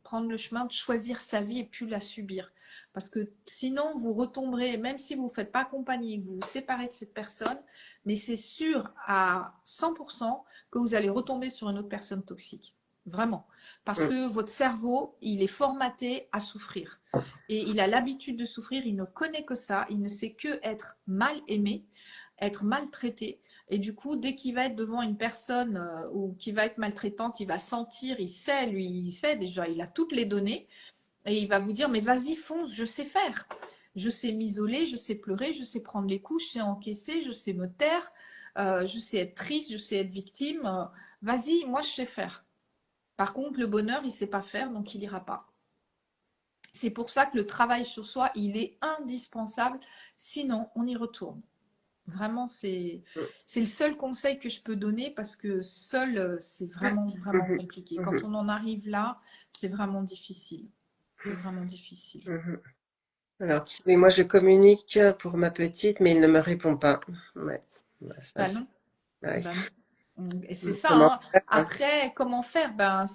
A: prendre le chemin de choisir sa vie et plus la subir. Parce que sinon, vous retomberez, même si vous ne vous faites pas accompagner, que vous vous séparez de cette personne, mais c'est sûr à 100% que vous allez retomber sur une autre personne toxique. Vraiment. Parce
B: Mm.
A: que votre cerveau, il est formaté à souffrir. Et il a l'habitude de souffrir, il ne connaît que ça, il ne sait que être mal aimé, être maltraité. Et du coup, dès qu'il va être devant une personne ou qui va être maltraitante, il va sentir, il sait, lui, il sait déjà, il a toutes les données. Et il va vous dire, mais vas-y, fonce, je sais faire. Je sais m'isoler, je sais pleurer, je sais prendre les coups, je sais encaisser, je sais me taire, je sais être triste, je sais être victime. Vas-y, moi, je sais faire. Par contre, le bonheur, il ne sait pas faire, donc il n'ira pas. C'est pour ça que le travail sur soi, il est indispensable, sinon on y retourne. Vraiment, c'est le seul conseil que je peux donner parce que seul, c'est vraiment, vraiment
B: Mhm.
A: compliqué. Quand
B: Mhm.
A: on en arrive là, c'est vraiment difficile. C'est vraiment difficile.
B: Mhm. Alors, oui, moi je communique pour ma petite, mais il ne me répond pas. Ouais. Bah, ça,
A: Ben non,
B: ouais.
A: ben non. Et c'est ça,
B: Comment
A: hein.
B: faire?
A: Après, comment faire? Ben,
B: Ouais.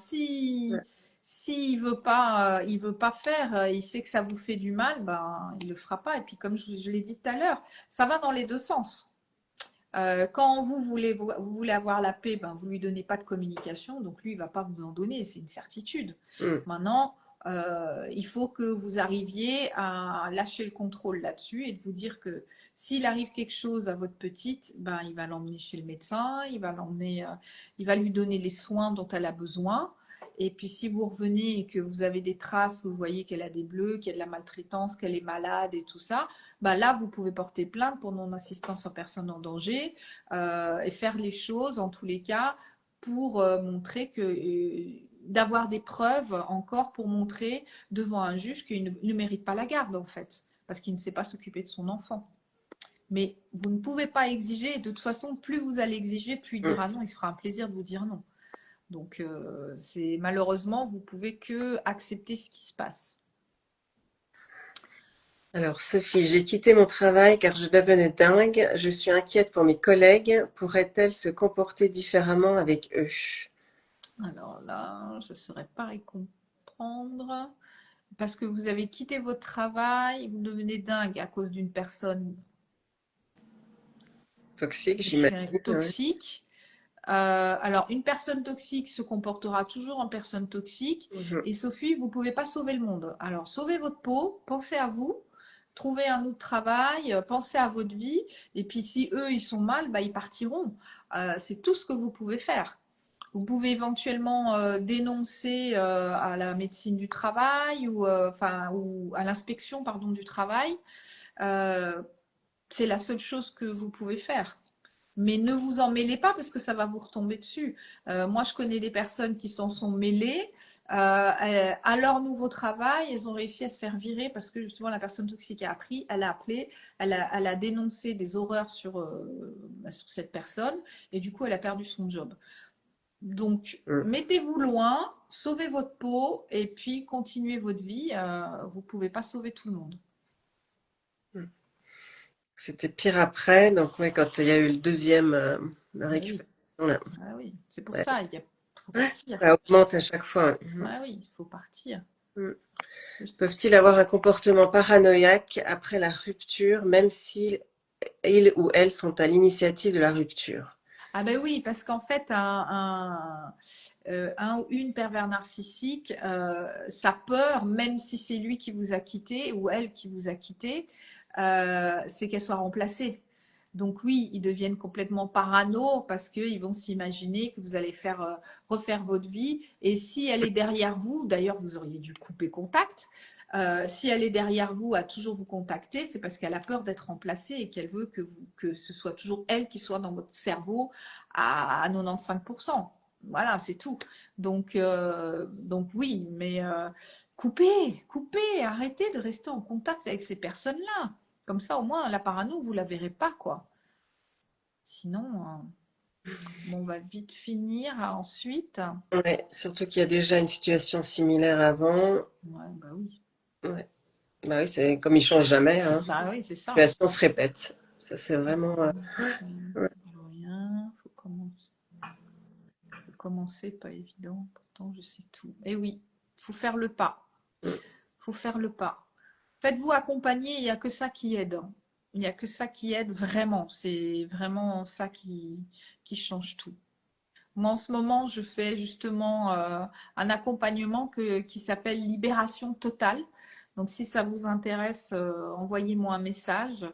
A: s'il il veut pas faire, il sait que ça vous fait du mal, ben, il le fera pas. Et puis, comme je l'ai dit tout à l'heure, ça va dans les deux sens. Quand vous voulez avoir la paix, ben, vous lui donnez pas de communication, donc lui, il va pas vous en donner, c'est une certitude.
B: Mm.
A: Maintenant, il faut que vous arriviez à lâcher le contrôle là-dessus et de vous dire que s'il arrive quelque chose à votre petite, ben, il va l'emmener chez le médecin, il va lui donner les soins dont elle a besoin. Et puis si vous revenez et que vous avez des traces, vous voyez qu'elle a des bleus, qu'il y a de la maltraitance, qu'elle est malade et tout ça, bah là, vous pouvez porter plainte pour non-assistance en personne en danger et faire les choses, en tous les cas, pour montrer que d'avoir des preuves encore pour montrer devant un juge qu'il ne mérite pas la garde, en fait, parce qu'il ne sait pas s'occuper de son enfant. Mais vous ne pouvez pas exiger, et de toute façon, plus vous allez exiger, plus il
B: Mm.
A: dira non, il se fera un plaisir de vous dire non. Donc, c'est malheureusement, vous pouvez que accepter ce qui se passe.
B: Alors, Sophie, j'ai quitté mon travail car je devenais dingue. Je suis inquiète pour mes collègues. Pourraient-elles se comporter différemment avec eux?
A: Alors là, je ne saurais pas y comprendre. Parce que vous avez quitté votre travail, vous devenez dingue à cause d'une personne
B: Toxique, j'imagine. Ouais.
A: toxique. Alors, une personne toxique se comportera toujours en personne toxique.
B: Mhm.
A: Et Sophie, vous ne pouvez pas sauver le monde. Alors, sauvez votre peau, pensez à vous, trouvez un autre travail, pensez à votre vie. Et puis, si eux, ils sont mal, bah, ils partiront. C'est tout ce que vous pouvez faire. Vous pouvez éventuellement dénoncer à la médecine du travail ou à l'inspection, pardon, du travail. Euh, c'est la seule chose que vous pouvez faire. Mais ne vous en mêlez pas parce que ça va vous retomber dessus. Moi, je connais des personnes qui s'en sont mêlées. À leur nouveau travail, elles ont réussi à se faire virer parce que justement la personne toxique elle a appelé, elle a dénoncé des horreurs sur cette personne et du coup, elle a perdu son job. Donc, mettez-vous loin, sauvez votre peau et puis continuez votre vie. Vous ne pouvez pas sauver tout le monde.
B: C'était pire après, donc ouais, quand il y a eu le deuxième la
A: Ah oui,
B: récupération, là,
A: ah oui. C'est pour
B: ouais,
A: ça, il faut partir.
B: ça augmente à chaque fois.
A: Ah oui, il faut partir.
B: Mm. Peuvent-ils avoir un comportement paranoïaque après la rupture, même si ils ou elles sont à l'initiative de la rupture?
A: Ah ben oui, parce qu'en fait, un ou une pervers narcissique, sa peur, même si c'est lui qui vous a quitté ou elle qui vous a quitté, c'est qu'elle soit remplacée. Donc oui, ils deviennent complètement parano parce qu'ils vont s'imaginer que vous allez refaire votre vie. Et si elle est derrière vous, d'ailleurs, vous auriez dû couper contact. Si elle est derrière vous à toujours vous contacter, c'est parce qu'elle a peur d'être remplacée et qu'elle veut que ce soit toujours elle qui soit dans votre cerveau à 95%. Voilà, c'est tout. Donc oui, mais coupez, arrêtez de rester en contact avec ces personnes-là. Comme ça, au moins, la parano, vous la verrez pas, quoi. Sinon, on va vite finir ensuite.
B: Ouais, surtout qu'il y a déjà une situation similaire avant.
A: Ouais, bah oui.
B: Ouais. Bah oui, c'est comme ils changent jamais, hein.
A: Bah oui, c'est
B: La
A: ça.
B: situation se répète. Ça, c'est vraiment. Ouais.
A: Rien, faut commencer, pas évident. Pourtant, je sais tout. Et oui, faut faire le pas. Faut faire le pas. Faites-vous accompagner, il n'y a que ça qui aide. Il n'y a que ça qui aide vraiment. C'est vraiment ça qui change tout. Moi, en ce moment, je fais justement un accompagnement qui s'appelle Libération totale. Donc, si ça vous intéresse, envoyez-moi un message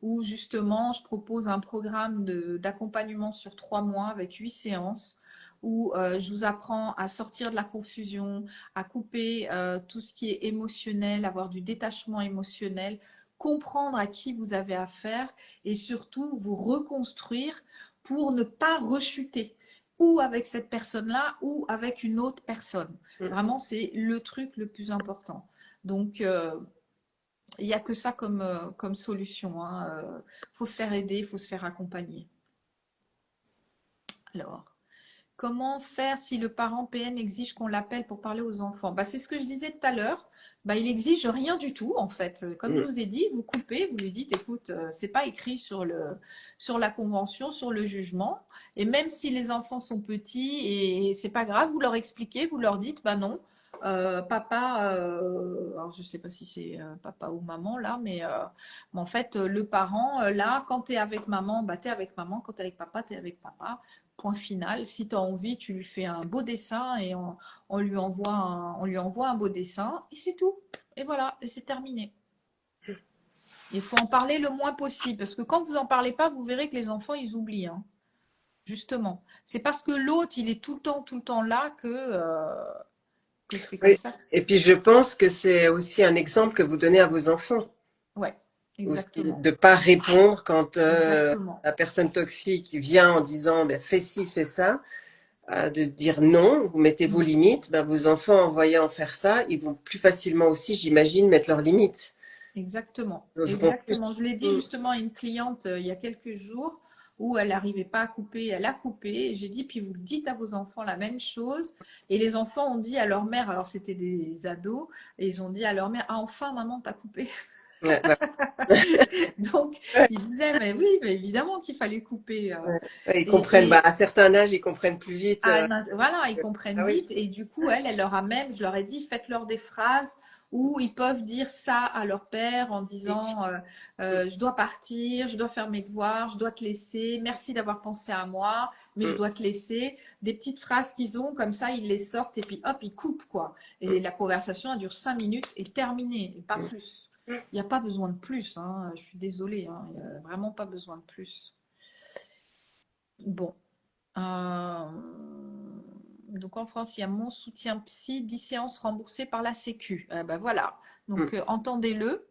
A: où justement, je propose un programme d'accompagnement sur 3 mois avec 8 séances où je vous apprends à sortir de la confusion, à couper tout ce qui est émotionnel, avoir du détachement émotionnel, comprendre à qui vous avez affaire et surtout vous reconstruire pour ne pas rechuter ou avec cette personne-là ou avec une autre personne. Vraiment, c'est le truc le plus important. Donc, il n'y a que ça comme solution. Hein. Faut se faire aider, il faut se faire accompagner. Alors, comment faire si le parent PN exige qu'on l'appelle pour parler aux enfants? Bah, c'est ce que je disais tout à l'heure. Bah, il exige rien du tout, en fait. Comme je vous ai dit, vous coupez, vous lui dites, écoute, c'est pas écrit sur la convention, sur le jugement. Et même si les enfants sont petits et c'est pas grave, vous leur expliquez, vous leur dites, bah non, papa, alors je sais pas si c'est papa ou maman là, mais en fait, le parent, là, quand tu es avec maman, bah, tu es avec maman. Quand tu es avec papa, tu es avec papa. Point final. Si tu as envie, tu lui fais un beau dessin et on lui envoie un beau dessin et c'est tout. Et voilà, et c'est terminé. Il faut en parler le moins possible parce que quand vous en parlez pas, vous verrez que les enfants, ils oublient. Hein. Justement. C'est parce que l'autre, il est tout le temps là que c'est comme
B: Oui.
A: ça.
B: Et puis je pense que c'est aussi un exemple que vous donnez à vos enfants.
A: Ouais,
B: Aussi,
A: exactement.
B: de ne pas répondre quand
A: Exactement.
B: la personne toxique vient en disant ben, fais ci, fais ça. De dire non, vous mettez vos
A: Mm.
B: limites, ben, vos enfants en voyant faire ça, ils vont plus facilement aussi, j'imagine, mettre leurs limites.
A: Exactement.
B: Ils oseront plus.
A: Exactement. Je l'ai dit
B: Mm.
A: justement à une cliente il y a quelques jours où elle n'arrivait pas à couper, elle a coupé. Et j'ai dit, puis vous dites à vos enfants la même chose. Et les enfants ont dit à leur mère, alors c'était des ados, et ils ont dit à leur mère, ah enfin maman, t'as coupé.
B: Ouais, bah,
A: Donc
B: ouais,
A: ils disaient, mais oui, mais évidemment qu'il fallait couper.
B: ouais, ils comprennent, bah,
A: Et,
B: à certains âges, ils comprennent plus vite.
A: voilà, ils comprennent
B: Ah oui,
A: vite. Et du coup, elle leur a même, je leur ai dit, faites-leur des phrases où ils peuvent dire ça à leur père en disant je dois partir, je dois faire mes devoirs, je dois te laisser, merci d'avoir pensé à moi, mais je
B: mm,
A: dois te laisser. Des petites phrases qu'ils ont, comme ça, ils les sortent et puis hop, ils coupent quoi. Et la conversation, elle dure 5 minutes et terminée, et pas plus. Il n'y a pas besoin de plus, hein, je suis désolée, hein, il n'y a vraiment pas besoin de plus. Bon. Euh, Donc en France, il y a mon soutien psy, 10 séances remboursées par la Sécu. Ben voilà. Donc entendez-le.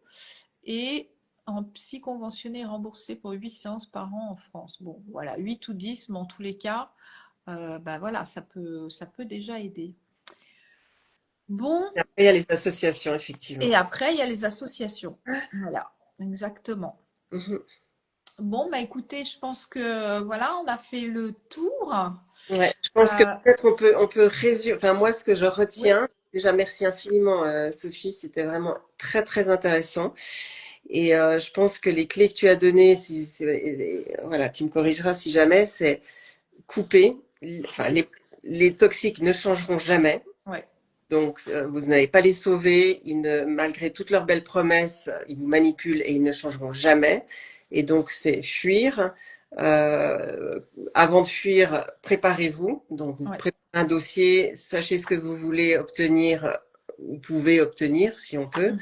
A: Et en psy conventionné remboursé pour 8 séances par an en France. Bon, voilà, 8 ou 10, mais en tous les cas, ben voilà, ça peut déjà aider. Bon.
B: Et après, il y a les associations, effectivement.
A: Et après, il y a les associations. Voilà, exactement. Bon, bah écoutez, je pense que voilà, on a fait le tour.
B: Ouais, je pense que peut-être on peut résumer. Enfin, moi, ce que je
A: Oui.
B: retiens, déjà, merci infiniment, Sophie, c'était vraiment très, très intéressant. Et je pense que les clés que tu as données, voilà, tu me corrigeras si jamais, c'est couper. Enfin, les toxiques ne changeront jamais.
A: Ouais.
B: Donc, vous n'allez pas les sauver. Malgré toutes leurs belles promesses, ils vous manipulent et ils ne changeront jamais. Et donc, c'est fuir. Avant de fuir, préparez-vous. Donc, vous préparez un dossier, sachez ce que vous voulez obtenir, vous pouvez obtenir si on peut.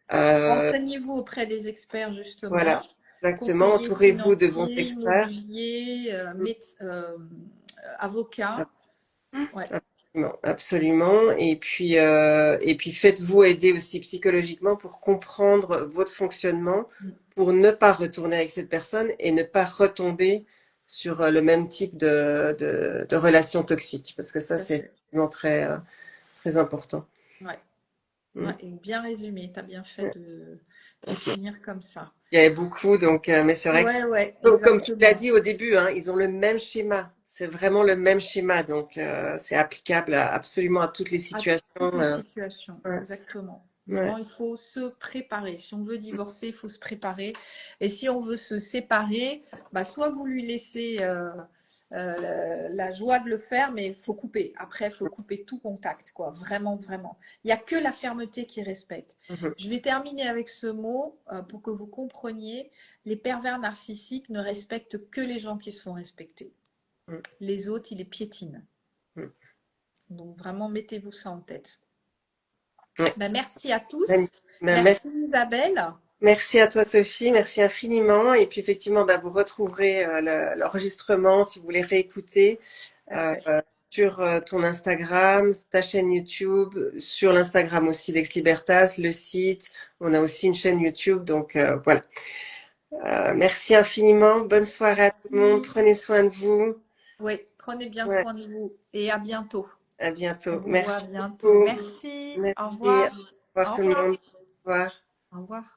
A: Renseignez-vous auprès des experts, justement.
B: Voilà, exactement.
A: Conseillers
B: Entourez-vous de bons
A: financiers,
B: experts.
A: immobiliers, avocats. Ouais.
B: Absolument, absolument. Et puis faites-vous aider aussi psychologiquement pour comprendre votre fonctionnement, pour ne pas retourner avec cette personne et ne pas retomber sur le même type de relation toxique. Parce que ça, c'est vraiment très, très important.
A: Ouais. Ouais, et bien résumé. Tu as bien fait de finir comme ça.
B: Il y avait beaucoup, donc, mais c'est vrai que comme tu l'as dit au début, hein, ils ont le même schéma. C'est vraiment le même schéma, donc c'est applicable absolument à toutes les situations.
A: À toutes les situations, exactement.
B: Ouais.
A: Non, il faut se préparer. Si on veut divorcer, il faut se préparer. Et si on veut se séparer, bah, soit vous lui laissez la joie de le faire, mais il faut couper. Après, il faut couper tout contact, quoi. Vraiment, vraiment. Il n'y a que la fermeté qui respecte. Je vais terminer avec ce mot pour que vous compreniez. Les pervers narcissiques ne respectent que les gens qui se font respecter. Les autres, ils les piétinent. Donc vraiment, mettez-vous ça en tête. Ben, merci à tous. Merci Isabelle.
B: Merci à toi Sophie, merci infiniment. Et puis effectivement, bah, vous retrouverez l'enregistrement si vous voulez réécouter sur ton Instagram, ta chaîne YouTube, sur l'Instagram aussi Lex Libertas, le site. On a aussi une chaîne YouTube, donc voilà. Merci infiniment. Bonne soirée à tout le monde. Prenez soin de vous.
A: Oui, prenez bien soin de vous et à bientôt.
B: À bientôt.
A: On vous
B: Merci.
A: voit bientôt. Merci.
B: Merci.
A: Au revoir.
B: Au revoir tout le monde. Au revoir.
A: Au revoir.